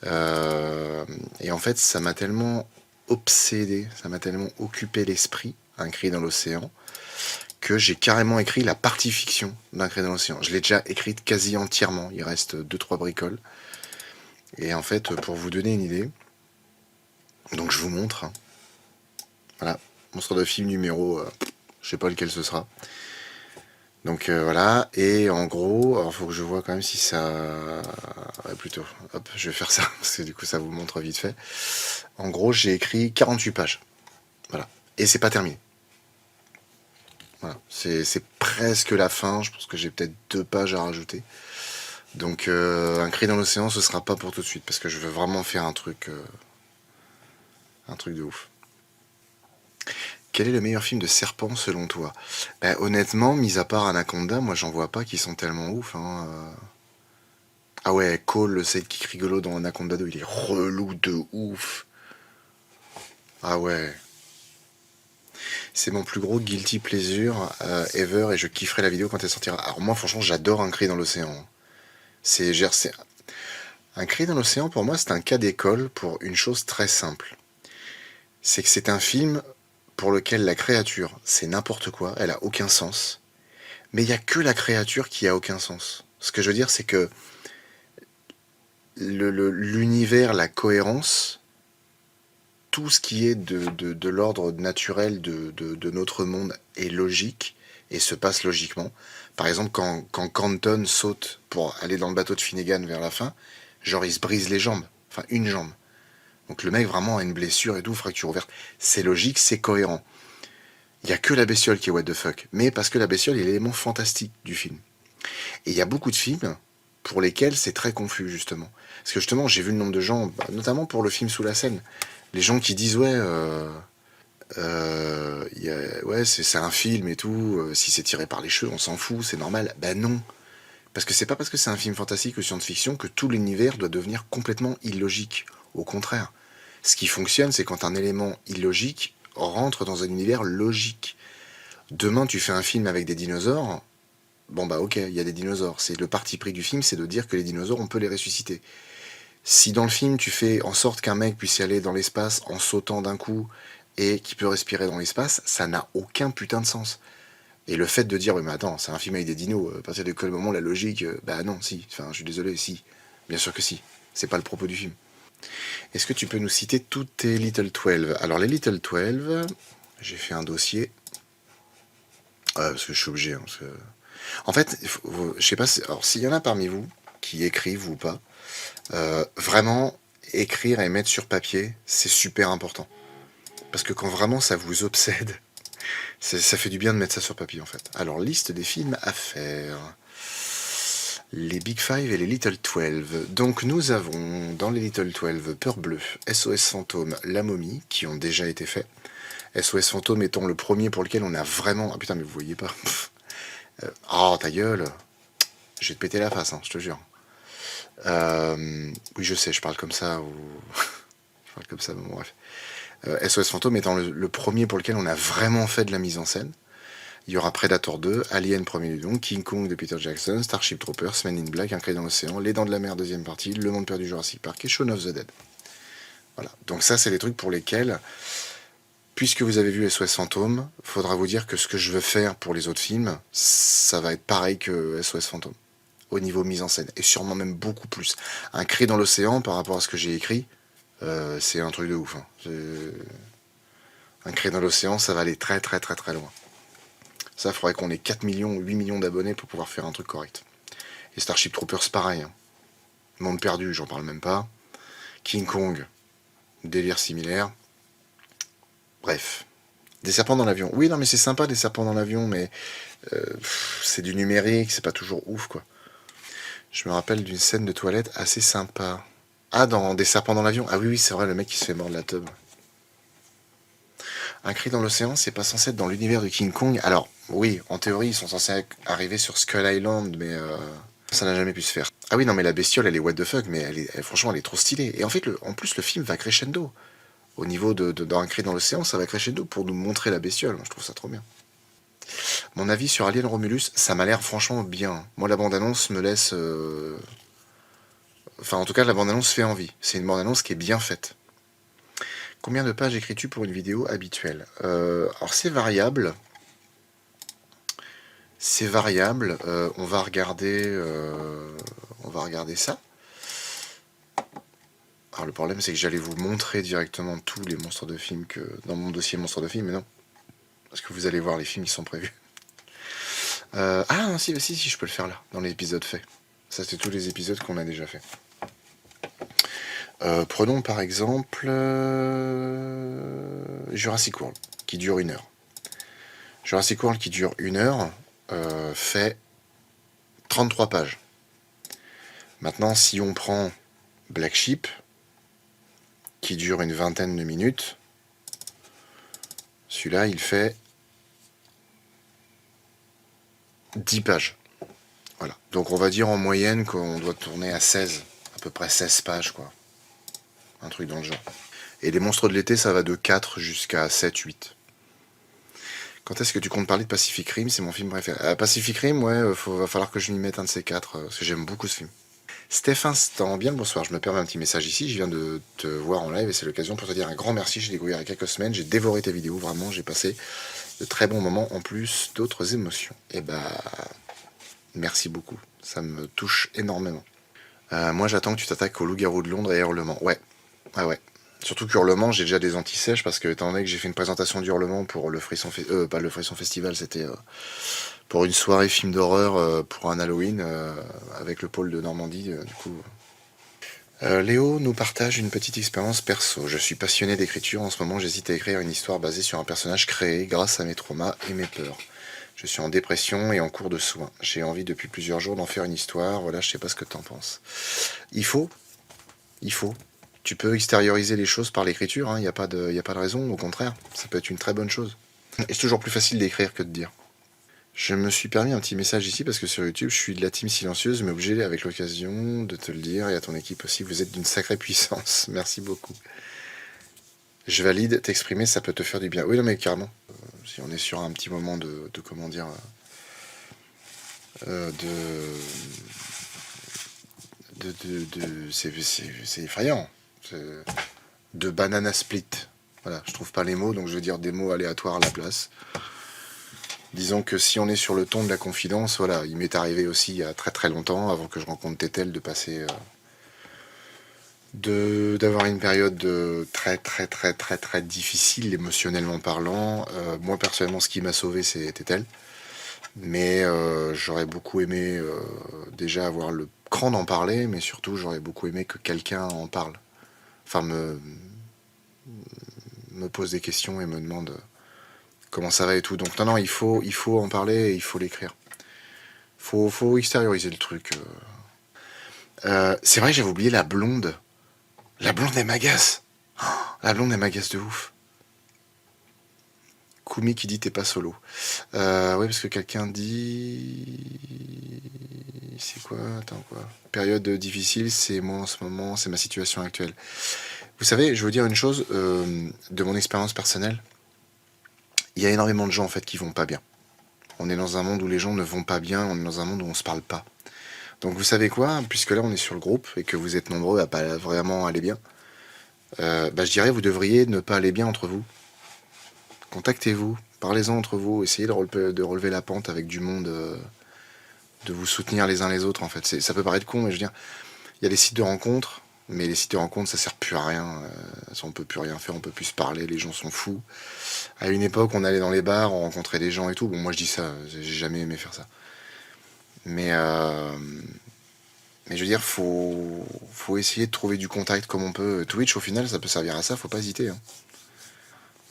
Et en fait, ça m'a tellement obsédé, ça m'a tellement occupé l'esprit, un cri dans l'océan, que j'ai carrément écrit la partie fiction d'un cri dans l'océan. Je l'ai déjà écrite quasi entièrement, il reste 2-3 bricoles. Et en fait, pour vous donner une idée, donc je vous montre, hein. Voilà, monstre de film numéro, je sais pas lequel ce sera. Donc voilà, et en gros, alors faut que je vois quand même si ça... Ouais, plutôt, hop, je vais faire ça, parce que du coup ça vous montre vite fait. En gros, j'ai écrit 48 pages, voilà, et c'est pas terminé. Voilà, c'est presque la fin, je pense que j'ai peut-être 2 pages à rajouter. Donc un cri dans l'océan, ce sera pas pour tout de suite, parce que je veux vraiment faire un truc de ouf. Quel est le meilleur film de serpent selon toi? Honnêtement, mis à part Anaconda, moi j'en vois pas qui sont tellement ouf, hein. Ah ouais, Cole, le sidekick rigolo dans Anaconda 2, il est relou de ouf. Ah ouais. C'est mon plus gros guilty pleasure ever et je kifferai la vidéo quand elle sortira. Alors moi, franchement, j'adore Un cri dans l'océan. Un cri dans l'océan, pour moi, c'est un cas d'école pour une chose très simple. C'est que c'est un film pour lequel la créature, c'est n'importe quoi, elle a aucun sens. Mais il n'y a que la créature qui a aucun sens. Ce que je veux dire, c'est que l'univers, la cohérence, tout ce qui est de l'ordre naturel de notre monde est logique et se passe logiquement. Par exemple, quand Canton saute pour aller dans le bateau de Finnegan vers la fin, genre il se brise les jambes, enfin une jambe. Donc le mec vraiment a une blessure et tout, fracture ouverte. C'est logique, c'est cohérent. Il n'y a que la bestiole qui est what the fuck, mais parce que la bestiole est l'élément fantastique du film. Et il y a beaucoup de films pour lesquels c'est très confus, justement. Parce que justement, j'ai vu le nombre de gens, notamment pour le film Sous la Seine, les gens qui disent ouais, ouais c'est un film et tout, si c'est tiré par les cheveux, on s'en fout, c'est normal. Ben non. Parce que c'est pas parce que c'est un film fantastique ou science-fiction que tout l'univers doit devenir complètement illogique. Au contraire. Ce qui fonctionne, c'est quand un élément illogique rentre dans un univers logique. Demain, tu fais un film avec des dinosaures, bon bah ok, il y a des dinosaures. C'est le parti pris du film, c'est de dire que les dinosaures, on peut les ressusciter. Si dans le film, tu fais en sorte qu'un mec puisse y aller dans l'espace en sautant d'un coup et qu'il peut respirer dans l'espace, ça n'a aucun putain de sens. Et le fait de dire, oui mais attends, c'est un film avec des dinos, à partir de quel moment la logique, bah non, si, enfin je suis désolé, si, bien sûr que si, c'est pas le propos du film. Est-ce que tu peux nous citer toutes tes Little 12? Alors les Little 12, j'ai fait un dossier, parce que je suis obligé, hein, parce que... En fait, je sais pas, alors s'il y en a parmi vous qui écrivent ou pas, vraiment écrire et mettre sur papier, c'est super important. Parce que quand vraiment ça vous obsède, ça fait du bien de mettre ça sur papier en fait. Alors, liste des films à faire. Les Big Five et les Little 12. Donc nous avons dans les Little 12 Peur Bleue, SOS Fantôme, La Momie, qui ont déjà été faits. SOS Fantôme étant le premier pour lequel on a vraiment... Ah putain mais vous voyez pas. Oh ta gueule. Je vais te péter la face, hein, je te jure. Oui je sais, je parle comme ça, ou... je parle comme ça, bon bref. SOS Fantôme étant le premier pour lequel on a vraiment fait de la mise en scène. Il y aura Predator 2, Alien premier du nom, King Kong de Peter Jackson, Starship Troopers, Men in Black, Un cri dans l'océan, Les Dents de la Mer deuxième partie, Le Monde perdu Jurassic Park et Shaun of the Dead. Voilà. Donc ça c'est les trucs pour lesquels, puisque vous avez vu SOS Fantôme, faudra vous dire que ce que je veux faire pour les autres films, ça va être pareil que SOS Fantôme, au niveau mise en scène, et sûrement même beaucoup plus. Un cri dans l'océan par rapport à ce que j'ai écrit, c'est un truc de ouf. Hein. Un cri dans l'océan, ça va aller très très très très loin. Ça, il faudrait qu'on ait 4 millions ou 8 millions d'abonnés pour pouvoir faire un truc correct. Et Starship Troopers, pareil. Hein. Monde perdu, j'en parle même pas. King Kong, délire similaire. Bref. Des serpents dans l'avion. Oui, non, mais c'est sympa, des serpents dans l'avion, mais c'est du numérique, c'est pas toujours ouf, quoi. Je me rappelle d'une scène de toilette assez sympa. Ah, dans Des serpents dans l'avion. Ah oui, oui, c'est vrai, le mec qui se fait mordre la teub. Un cri dans l'océan, c'est pas censé être dans l'univers de King Kong. Alors, oui, en théorie, ils sont censés arriver sur Skull Island, mais ça n'a jamais pu se faire. Ah oui, non, mais la bestiole, elle est what the fuck, mais franchement, elle est trop stylée. Et en fait, en plus, le film va crescendo. Au niveau dans Un cri dans l'océan, ça va crescendo pour nous montrer la bestiole. Je trouve ça trop bien. Mon avis sur Alien Romulus, ça m'a l'air franchement bien. Moi, la bande-annonce me laisse... Enfin, en tout cas, la bande-annonce fait envie. C'est une bande-annonce qui est bien faite. Combien de pages écris-tu pour une vidéo habituelle? Alors c'est variable. C'est variable. On va regarder ça. Alors le problème c'est que j'allais vous montrer directement tous les monstres de films que dans mon dossier monstres de films, mais non. Parce que vous allez voir les films qui sont prévus. Ah non, si, je peux le faire là, dans l'épisode fait. Ça c'est tous les épisodes qu'on a déjà fait. Prenons par exemple Jurassic World, qui dure 1 heure. Jurassic World qui dure 1 heure fait 33 pages. Maintenant, si on prend Black Sheep, qui dure une vingtaine de minutes, celui-là, il fait 10 pages. Voilà. Donc on va dire en moyenne qu'on doit tourner à 16, à peu près 16 pages, quoi. Un truc dans le genre. Et les monstres de l'été, ça va de 4 jusqu'à 7, 8. Quand est-ce que tu comptes parler de Pacific Rim? C'est mon film préféré. Pacific Rim, ouais, va falloir que je m'y mette un de ces 4, parce que j'aime beaucoup ce film. Stéphane Stan, bien le bonsoir, je me permets un petit message ici, je viens de te voir en live et c'est l'occasion pour te dire un grand merci, j'ai découvert il y a quelques semaines, j'ai dévoré tes vidéos, vraiment, j'ai passé de très bons moments, en plus d'autres émotions. Et merci beaucoup, ça me touche énormément. Moi j'attends que tu t'attaques au Loup-garou de Londres et Hurlement, ouais. Surtout qu'Hurlement, j'ai déjà des anti-sèches parce que étant donné que j'ai fait une présentation d'Hurlement pour le Frisson pas le Frisson Festival, c'était pour une soirée film d'horreur pour un Halloween avec le pôle de Normandie, du coup. Léo nous partage une petite expérience perso. Je suis passionné d'écriture. En ce moment, j'hésite à écrire une histoire basée sur un personnage créé grâce à mes traumas et mes peurs. Je suis en dépression et en cours de soins. J'ai envie depuis plusieurs jours d'en faire une histoire. Voilà, je sais pas ce que t'en penses. Il faut. Tu peux extérioriser les choses par l'écriture. Il n'y a pas de raison. Au contraire, ça peut être une très bonne chose. Et c'est toujours plus facile d'écrire que de dire. Je me suis permis un petit message ici parce que sur YouTube, je suis de la team silencieuse, mais obligé avec l'occasion de te le dire, et à ton équipe aussi, vous êtes d'une sacrée puissance. Merci beaucoup. Je valide, t'exprimer, ça peut te faire du bien. Oui, non, mais carrément. Si on est sur un petit moment de comment dire... c'est effrayant. De banana split. Voilà, je trouve pas les mots, donc je vais dire des mots aléatoires à la place. Disons que si on est sur le ton de la confidence, voilà, il m'est arrivé aussi il y a très très longtemps, avant que je rencontre Tétel, de passer, d'avoir une période très très très très très difficile émotionnellement parlant. Moi personnellement, ce qui m'a sauvé, c'est Tétel, mais j'aurais beaucoup aimé déjà avoir le cran d'en parler, mais surtout j'aurais beaucoup aimé que quelqu'un en parle, enfin me pose des questions et me demande comment ça va et tout. Donc non, il faut en parler et il faut l'écrire. Faut extérioriser le truc. C'est vrai que j'avais oublié la blonde. La blonde, elle m'agace. Oh, la blonde, elle m'agace de ouf. Kumi qui dit t'es pas solo. Oui, parce que quelqu'un dit... C'est quoi? Attends, quoi? Période difficile, c'est moi en ce moment, c'est ma situation actuelle. Vous savez, je veux vous dire une chose, de mon expérience personnelle. Il y a énormément de gens en fait qui vont pas bien. On est dans un monde où les gens ne vont pas bien, on est dans un monde où on se parle pas. Donc vous savez quoi, puisque là on est sur le groupe et que vous êtes nombreux à pas vraiment aller bien, je dirais vous devriez ne pas aller bien entre vous. Contactez-vous, parlez-en entre vous, essayez de relever la pente avec du monde, de vous soutenir les uns les autres en fait. Ça peut paraître con, mais je veux dire, il y a des sites de rencontres, mais les sites de rencontres ça sert plus à rien. On peut plus rien faire, on peut plus se parler, les gens sont fous. À une époque, on allait dans les bars, on rencontrait des gens et tout. Bon, moi je dis ça, j'ai jamais aimé faire ça. Mais je veux dire, faut essayer de trouver du contact comme on peut. Twitch, au final, ça peut servir à ça, faut pas hésiter. Hein.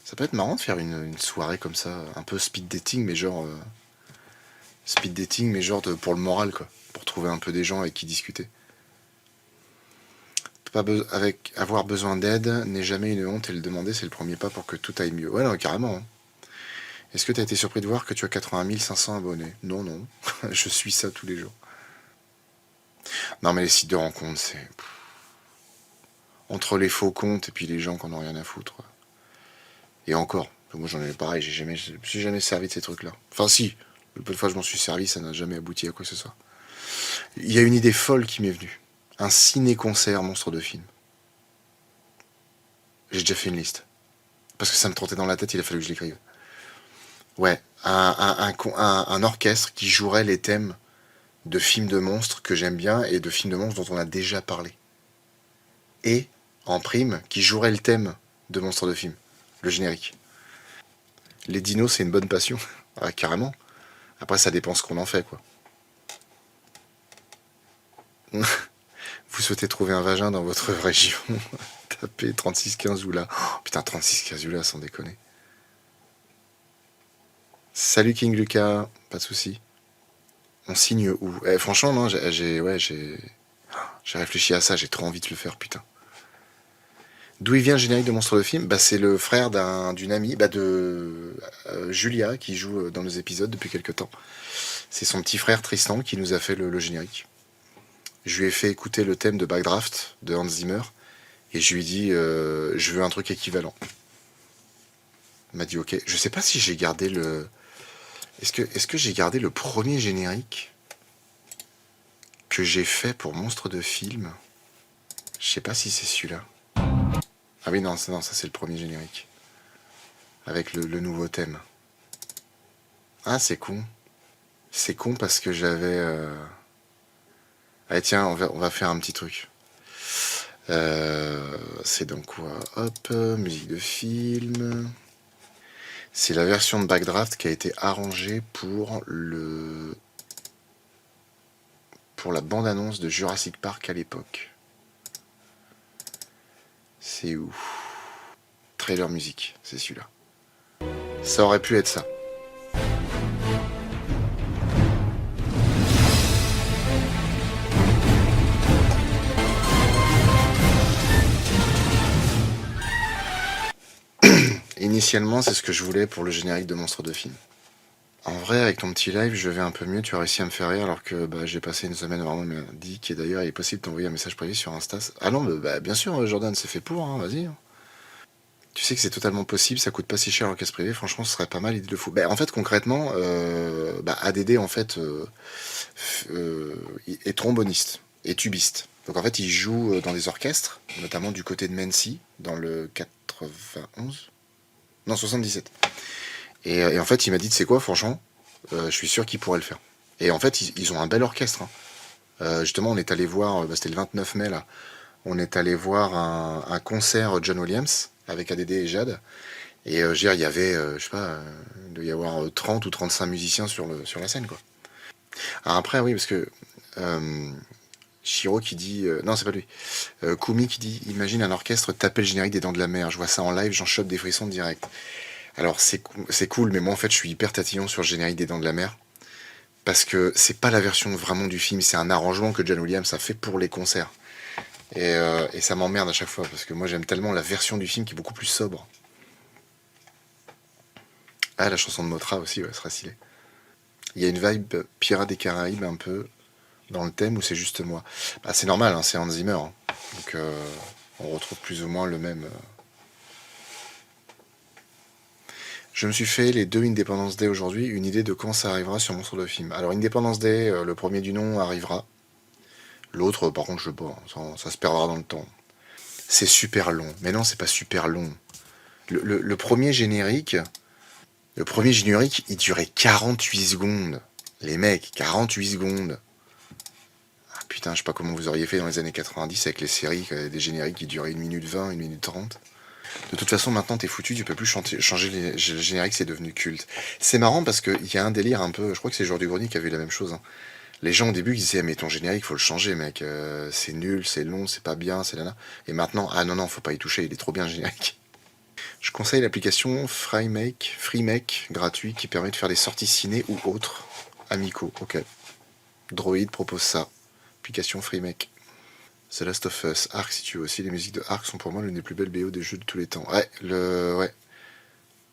Ça peut être marrant de faire une soirée comme ça, un peu speed dating, mais genre... pour le moral, quoi. Pour trouver un peu des gens avec qui discuter. Avoir besoin d'aide n'est jamais une honte et le demander, c'est le premier pas pour que tout aille mieux. Ouais, non, carrément. Hein. Est-ce que tu as été surpris de voir que tu as 80 500 abonnés? Non. Je suis ça tous les jours. Non, mais les sites de rencontres, c'est... Entre les faux comptes et puis les gens qui en ont rien à foutre. Et encore, moi j'en ai pareil, je me suis jamais servi de ces trucs-là. Enfin si, le peu de fois que je m'en suis servi, ça n'a jamais abouti à quoi que ce soit. Il y a une idée folle qui m'est venue. Un ciné-concert monstre de film. J'ai déjà fait une liste. Parce que ça me trottait dans la tête, il a fallu que je l'écrive. Ouais, un orchestre qui jouerait les thèmes de films de monstres que j'aime bien et de films de monstres dont on a déjà parlé. Et, en prime, qui jouerait le thème de monstres de films, le générique. Les dinos, c'est une bonne passion. Ah, carrément. Après, ça dépend ce qu'on en fait, quoi. Vous souhaitez trouver un vagin dans votre région? Tapez 3615 Oula. Oh, putain, 3615 Oula, sans déconner. Salut King Lucas, pas de soucis. On signe où? Franchement, non, j'ai réfléchi à ça, j'ai trop envie de le faire, putain. D'où il vient le générique de Monstre de film? Bah, c'est le frère d'une amie, bah, de Julia, qui joue dans nos épisodes depuis quelques temps. C'est son petit frère Tristan qui nous a fait le générique. Je lui ai fait écouter le thème de Backdraft de Hans Zimmer et je lui ai dit je veux un truc équivalent. Il m'a dit ok. Je sais pas si j'ai gardé le. Est-ce que j'ai gardé le premier générique que j'ai fait pour Monstre de film? Je sais pas si c'est celui-là. Ah oui, non, ça c'est le premier générique. Avec le nouveau thème. Ah, c'est con. C'est con parce que j'avais... Allez, tiens, on va faire un petit truc. C'est donc quoi? Hop, musique de film. C'est la version de Backdraft qui a été arrangée pour la bande-annonce de Jurassic Park à l'époque. C'est où? Trailer musique, c'est celui-là. Ça aurait pu être ça. Initialement, c'est ce que je voulais pour le générique de Monstre de film. En vrai, avec ton petit live, je vais un peu mieux, tu as réussi à me faire rire alors que j'ai passé une semaine vraiment merdique et d'ailleurs il est possible de t'envoyer un message privé sur Insta. Ah non, bien sûr Jordan, c'est fait pour, hein, vas-y. Tu sais que c'est totalement possible, ça coûte pas si cher l'orchestre privé, franchement ce serait pas mal, il le faut. En fait concrètement, ADD en fait est tromboniste et tubiste. Donc en fait il joue dans des orchestres, notamment du côté de Mency, dans le 91. Non, 77. Et en fait, il m'a dit, tu sais quoi, franchement, je suis sûr qu'il pourrait le faire. Et en fait, ils ont un bel orchestre. Hein. Justement, on est allé voir, c'était le 29 mai, là, on est allé voir un concert John Williams avec ADD et Jade. Et je veux dire, il y avait, je sais pas, il doit y avoir 30 ou 35 musiciens sur la scène, quoi. Alors après, oui, parce que Shiro qui dit... non, c'est pas lui. Kumi qui dit, imagine un orchestre taper le générique des Dents de la Mer. Je vois ça en live, j'en chope des frissons direct. Alors c'est cool, mais moi en fait je suis hyper tatillon sur le générique des Dents de la Mer. Parce que c'est pas la version vraiment du film, c'est un arrangement que John Williams a fait pour les concerts. Et ça m'emmerde à chaque fois, parce que moi j'aime tellement la version du film qui est beaucoup plus sobre. Ah, la chanson de Motra aussi, ouais, ce sera stylé. Il y a une vibe Pirates des Caraïbes un peu dans le thème, ou c'est juste moi? C'est normal, hein, c'est Hans Zimmer. Hein. Donc on retrouve plus ou moins le même... Je me suis fait les 2 Independence Day aujourd'hui, une idée de quand ça arrivera sur Monstre de film. Alors Independence Day, le premier du nom arrivera. L'autre, par contre, je sais pas, ça se perdra dans le temps. C'est super long. Mais non, c'est pas super long. Le premier générique, il durait 48 secondes. Les mecs, 48 secondes. Ah putain, je sais pas comment vous auriez fait dans les années 90 avec les séries, des génériques qui duraient 1 minute 20, 1 minute 30. De toute façon, maintenant t'es foutu, tu peux plus changer le générique, c'est devenu culte. C'est marrant parce qu'il y a un délire un peu, je crois que c'est Jour du Grenier qui a vu la même chose. Hein. Les gens au début ils disaient mais ton générique faut le changer mec, c'est nul, c'est long, c'est pas bien, c'est là. Et maintenant, ah non, faut pas y toucher, il est trop bien le générique. Je conseille l'application FreeMake, gratuit, qui permet de faire des sorties ciné ou autres, amicaux, ok. Droid propose ça, application FreeMake. The Last of Us, Ark si tu veux aussi, les musiques de Ark sont pour moi l'une des plus belles BO des jeux de tous les temps. Ouais.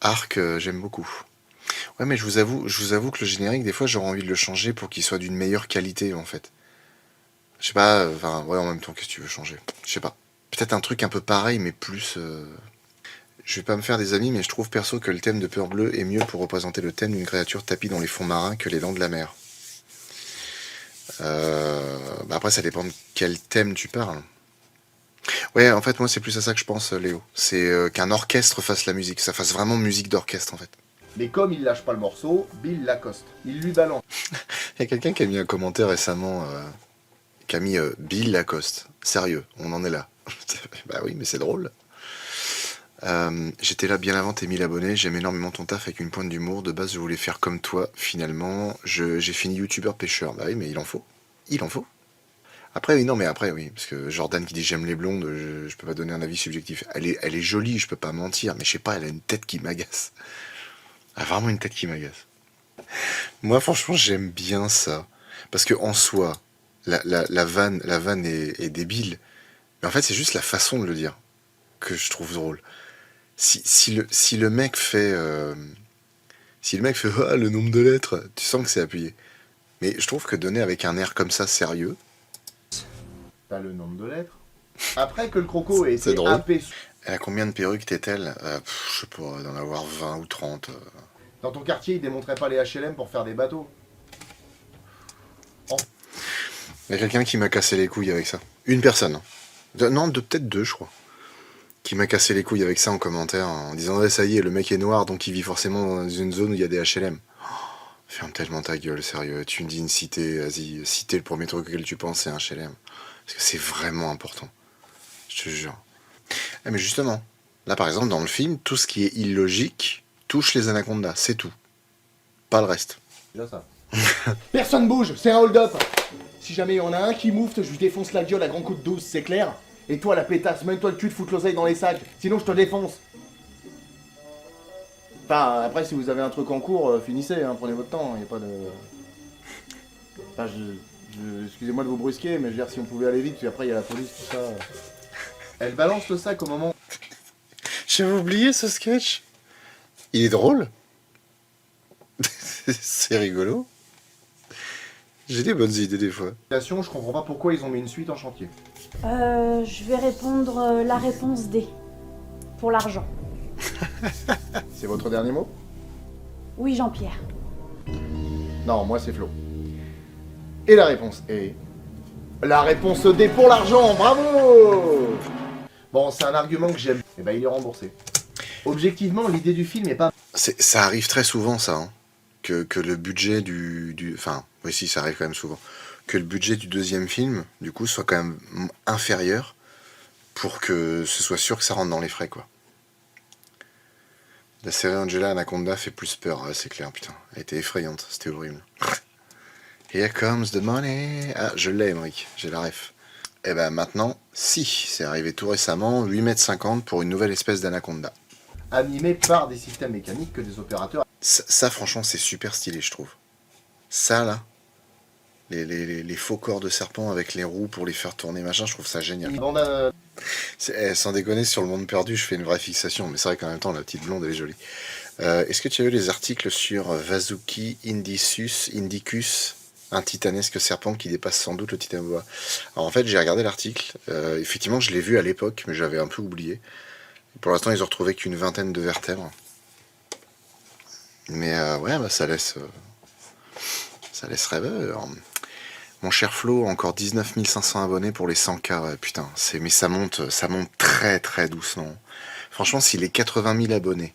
Ark, j'aime beaucoup. Ouais, mais je vous avoue que le générique, des fois, j'aurais envie de le changer pour qu'il soit d'une meilleure qualité, en fait. Je sais pas, en même temps, qu'est-ce que tu veux changer? Je sais pas. Peut-être un truc un peu pareil, mais plus... Je vais pas me faire des amis, mais je trouve perso que le thème de Peur Bleue est mieux pour représenter le thème d'une créature tapie dans les fonds marins que les Dents de la Mer. Après ça dépend de quel thème tu parles. Ouais, en fait moi c'est plus à ça que je pense, Léo. C'est qu'un orchestre fasse la musique, ça fasse vraiment musique d'orchestre en fait. Mais comme il lâche pas le morceau, Bill l'accoste. Il lui balance. Il y a quelqu'un qui a mis un commentaire récemment qui a mis Bill Lacoste. Sérieux, on en est là. Bah oui, mais c'est drôle. J'étais là bien avant tes 1000 abonnés, j'aime énormément ton taf avec une pointe d'humour, de base je voulais faire comme toi, finalement j'ai fini youtubeur pêcheur, bah oui mais il en faut, après oui, parce que Jordan qui dit j'aime les blondes, je peux pas donner un avis subjectif, elle est jolie, je peux pas mentir, mais je sais pas, elle a une tête qui m'agace, elle a vraiment une tête qui m'agace. Moi franchement j'aime bien ça, parce que en soi, la vanne est débile, mais en fait c'est juste la façon de le dire. que je trouve drôle. Si le mec fait... si le mec fait ah, le nombre de lettres, tu sens que c'est appuyé. Mais je trouve que donner avec un air comme ça sérieux... Pas le nombre de lettres. Après que le croco ait C'est été drôle. happé Elle a combien de perruques t'est-elle Je sais pas, d'en avoir 20 ou 30. dans ton quartier, il démonterait pas les HLM pour faire des bateaux. Il y a quelqu'un qui m'a cassé les couilles avec ça. Une personne. Hein. Non, peut-être deux, je crois. Qui m'a cassé les couilles avec ça en commentaire, en disant ouais, ça y est, le mec est noir, donc il vit forcément dans une zone où il y a des HLM. Ferme tellement ta gueule, sérieux. Tu me dis une cité, vas-y, cité, le premier truc auquel tu penses, c'est un HLM. Parce que c'est vraiment important. Je te jure. Ah, mais justement, là par exemple, dans le film, tout ce qui est illogique touche les anacondas, c'est tout. Pas le reste. Déjà ça. Personne bouge, c'est un hold-up. Si jamais il y en a un qui moufte, je lui défonce la gueule à grand coup de 12, c'est clair. Et toi la pétasse, mets-toi le cul de foutre l'oseille dans les sacs, sinon je te défonce. Enfin, après si vous avez un truc en cours, finissez, hein, prenez votre temps, y a pas de... Enfin, excusez-moi de vous brusquer, mais je veux dire, si on pouvait aller vite, puis après il y a la police, tout ça... Elle balance le sac au moment... J'avais oublié ce sketch. Il est drôle. C'est rigolo. J'ai des bonnes idées des fois. Je comprends pas pourquoi ils ont mis une suite en chantier. Je vais répondre la réponse D. Pour l'argent. C'est votre dernier mot? Oui, Jean-Pierre. Non, moi c'est Flo. Et la réponse est... La réponse D pour l'argent, bravo! Bon, c'est un argument que j'aime. Et ben il est remboursé. Objectivement, l'idée du film est pas... Ça arrive très souvent, ça. Hein. Que le budget Enfin, oui, si, ça arrive quand même souvent. Que le budget du deuxième film, du coup, soit quand même inférieur pour que ce soit sûr que ça rentre dans les frais, quoi. La série Angela Anaconda fait plus peur, ouais, c'est clair, putain. Elle était effrayante, c'était horrible. Here comes the money. Ah, je l'ai, Emmerich, j'ai la ref. Et ben maintenant, si, c'est arrivé tout récemment, 8,50 m pour une nouvelle espèce d'anaconda. Animé par des systèmes mécaniques que des opérateurs... Ça, franchement, c'est super stylé, je trouve. Ça, là, les faux corps de serpent avec les roues pour les faire tourner, machin, je trouve ça génial. Sans déconner, sur le monde perdu, je fais une vraie fixation, mais c'est vrai qu'en même temps, la petite blonde, elle est jolie. Est-ce que tu as eu les articles sur Vasuki indicus, un titanesque serpent qui dépasse sans doute le titanoboa? Alors en fait, j'ai regardé l'article, effectivement, je l'ai vu à l'époque, mais j'avais un peu oublié. Pour l'instant, ils ont retrouvé qu'une vingtaine de vertèbres. Mais ouais, bah, ça laisse rêveur. Mon cher Flo, encore 19 500 abonnés pour les 100K. Ouais, putain, mais ça monte très très doucement. Franchement, si les 80 000 abonnés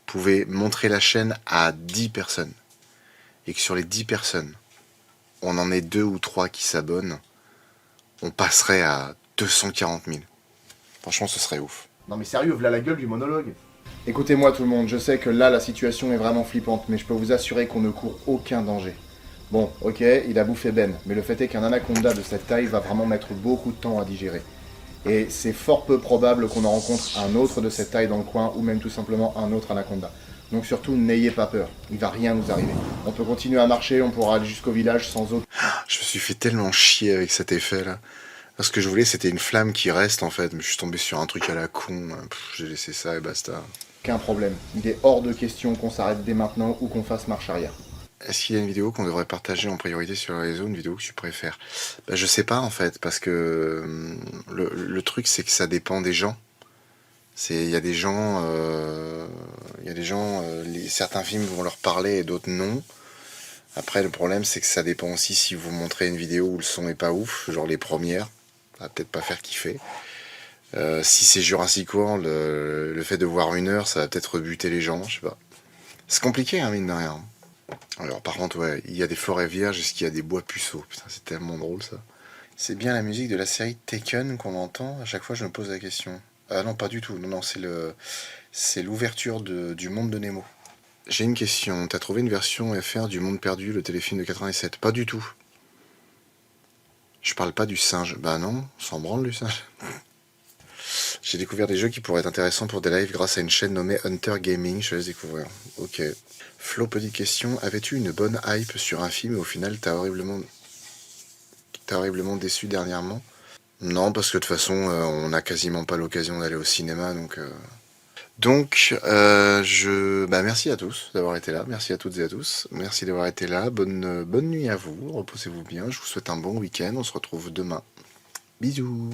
pouvaient montrer la chaîne à 10 personnes, et que sur les 10 personnes, on en ait 2 ou 3 qui s'abonnent, on passerait à 240 000. Franchement, ce serait ouf. Non mais sérieux, voilà la gueule du monologue. Écoutez-moi tout le monde, je sais que là la situation est vraiment flippante, mais je peux vous assurer qu'on ne court aucun danger. Bon, ok, il a bouffé Ben, mais le fait est qu'un anaconda de cette taille va vraiment mettre beaucoup de temps à digérer. Et c'est fort peu probable qu'on en rencontre un autre de cette taille dans le coin, ou même tout simplement un autre anaconda. Donc surtout, n'ayez pas peur, il va rien nous arriver. On peut continuer à marcher, on pourra aller jusqu'au village sans autre... Je me suis fait tellement chier avec cet effet-là. Ce que je voulais, c'était une flamme qui reste, en fait, mais je suis tombé sur un truc à la con. J'ai laissé ça et basta. Aucun problème. Il est hors de question qu'on s'arrête dès maintenant ou qu'on fasse marche arrière. Est-ce qu'il y a une vidéo qu'on devrait partager en priorité sur le réseau, une vidéo que tu préfères? Bah, je sais pas, en fait, parce que le truc, c'est que ça dépend des gens. Il y a des gens, certains films vont leur parler et d'autres non. Après, le problème, c'est que ça dépend aussi si vous montrez une vidéo où le son est pas ouf, genre les premières, ça va peut-être pas faire kiffer. Si c'est Jurassic World, le fait de voir 1 heure, ça va peut-être rebuter les gens, je sais pas. C'est compliqué, hein, mine de rien. Alors, par contre, ouais, il y a des forêts vierges, est-ce qu'il y a des bois puceaux? Putain, c'est tellement drôle, ça. C'est bien la musique de la série Taken qu'on entend? À chaque fois, je me pose la question. Ah non, pas du tout. Non, c'est l'ouverture du Monde de Nemo. J'ai une question. T'as trouvé une version FR du Monde Perdu, le téléfilm de 87? Pas du tout. Je parle pas du singe. Bah non, on s'en branle du singe. J'ai découvert des jeux qui pourraient être intéressants pour des lives grâce à une chaîne nommée Hunter Gaming. Je vais les découvrir. Ok. Flo, petite question. Avais-tu une bonne hype sur un film et au final t'as horriblement déçu dernièrement? Non, parce que de toute façon, on n'a quasiment pas l'occasion d'aller au cinéma, donc... Bah, merci à tous d'avoir été là, merci à toutes et à tous, merci d'avoir été là, bonne nuit à vous, reposez-vous bien, je vous souhaite un bon week-end, on se retrouve demain. Bisous.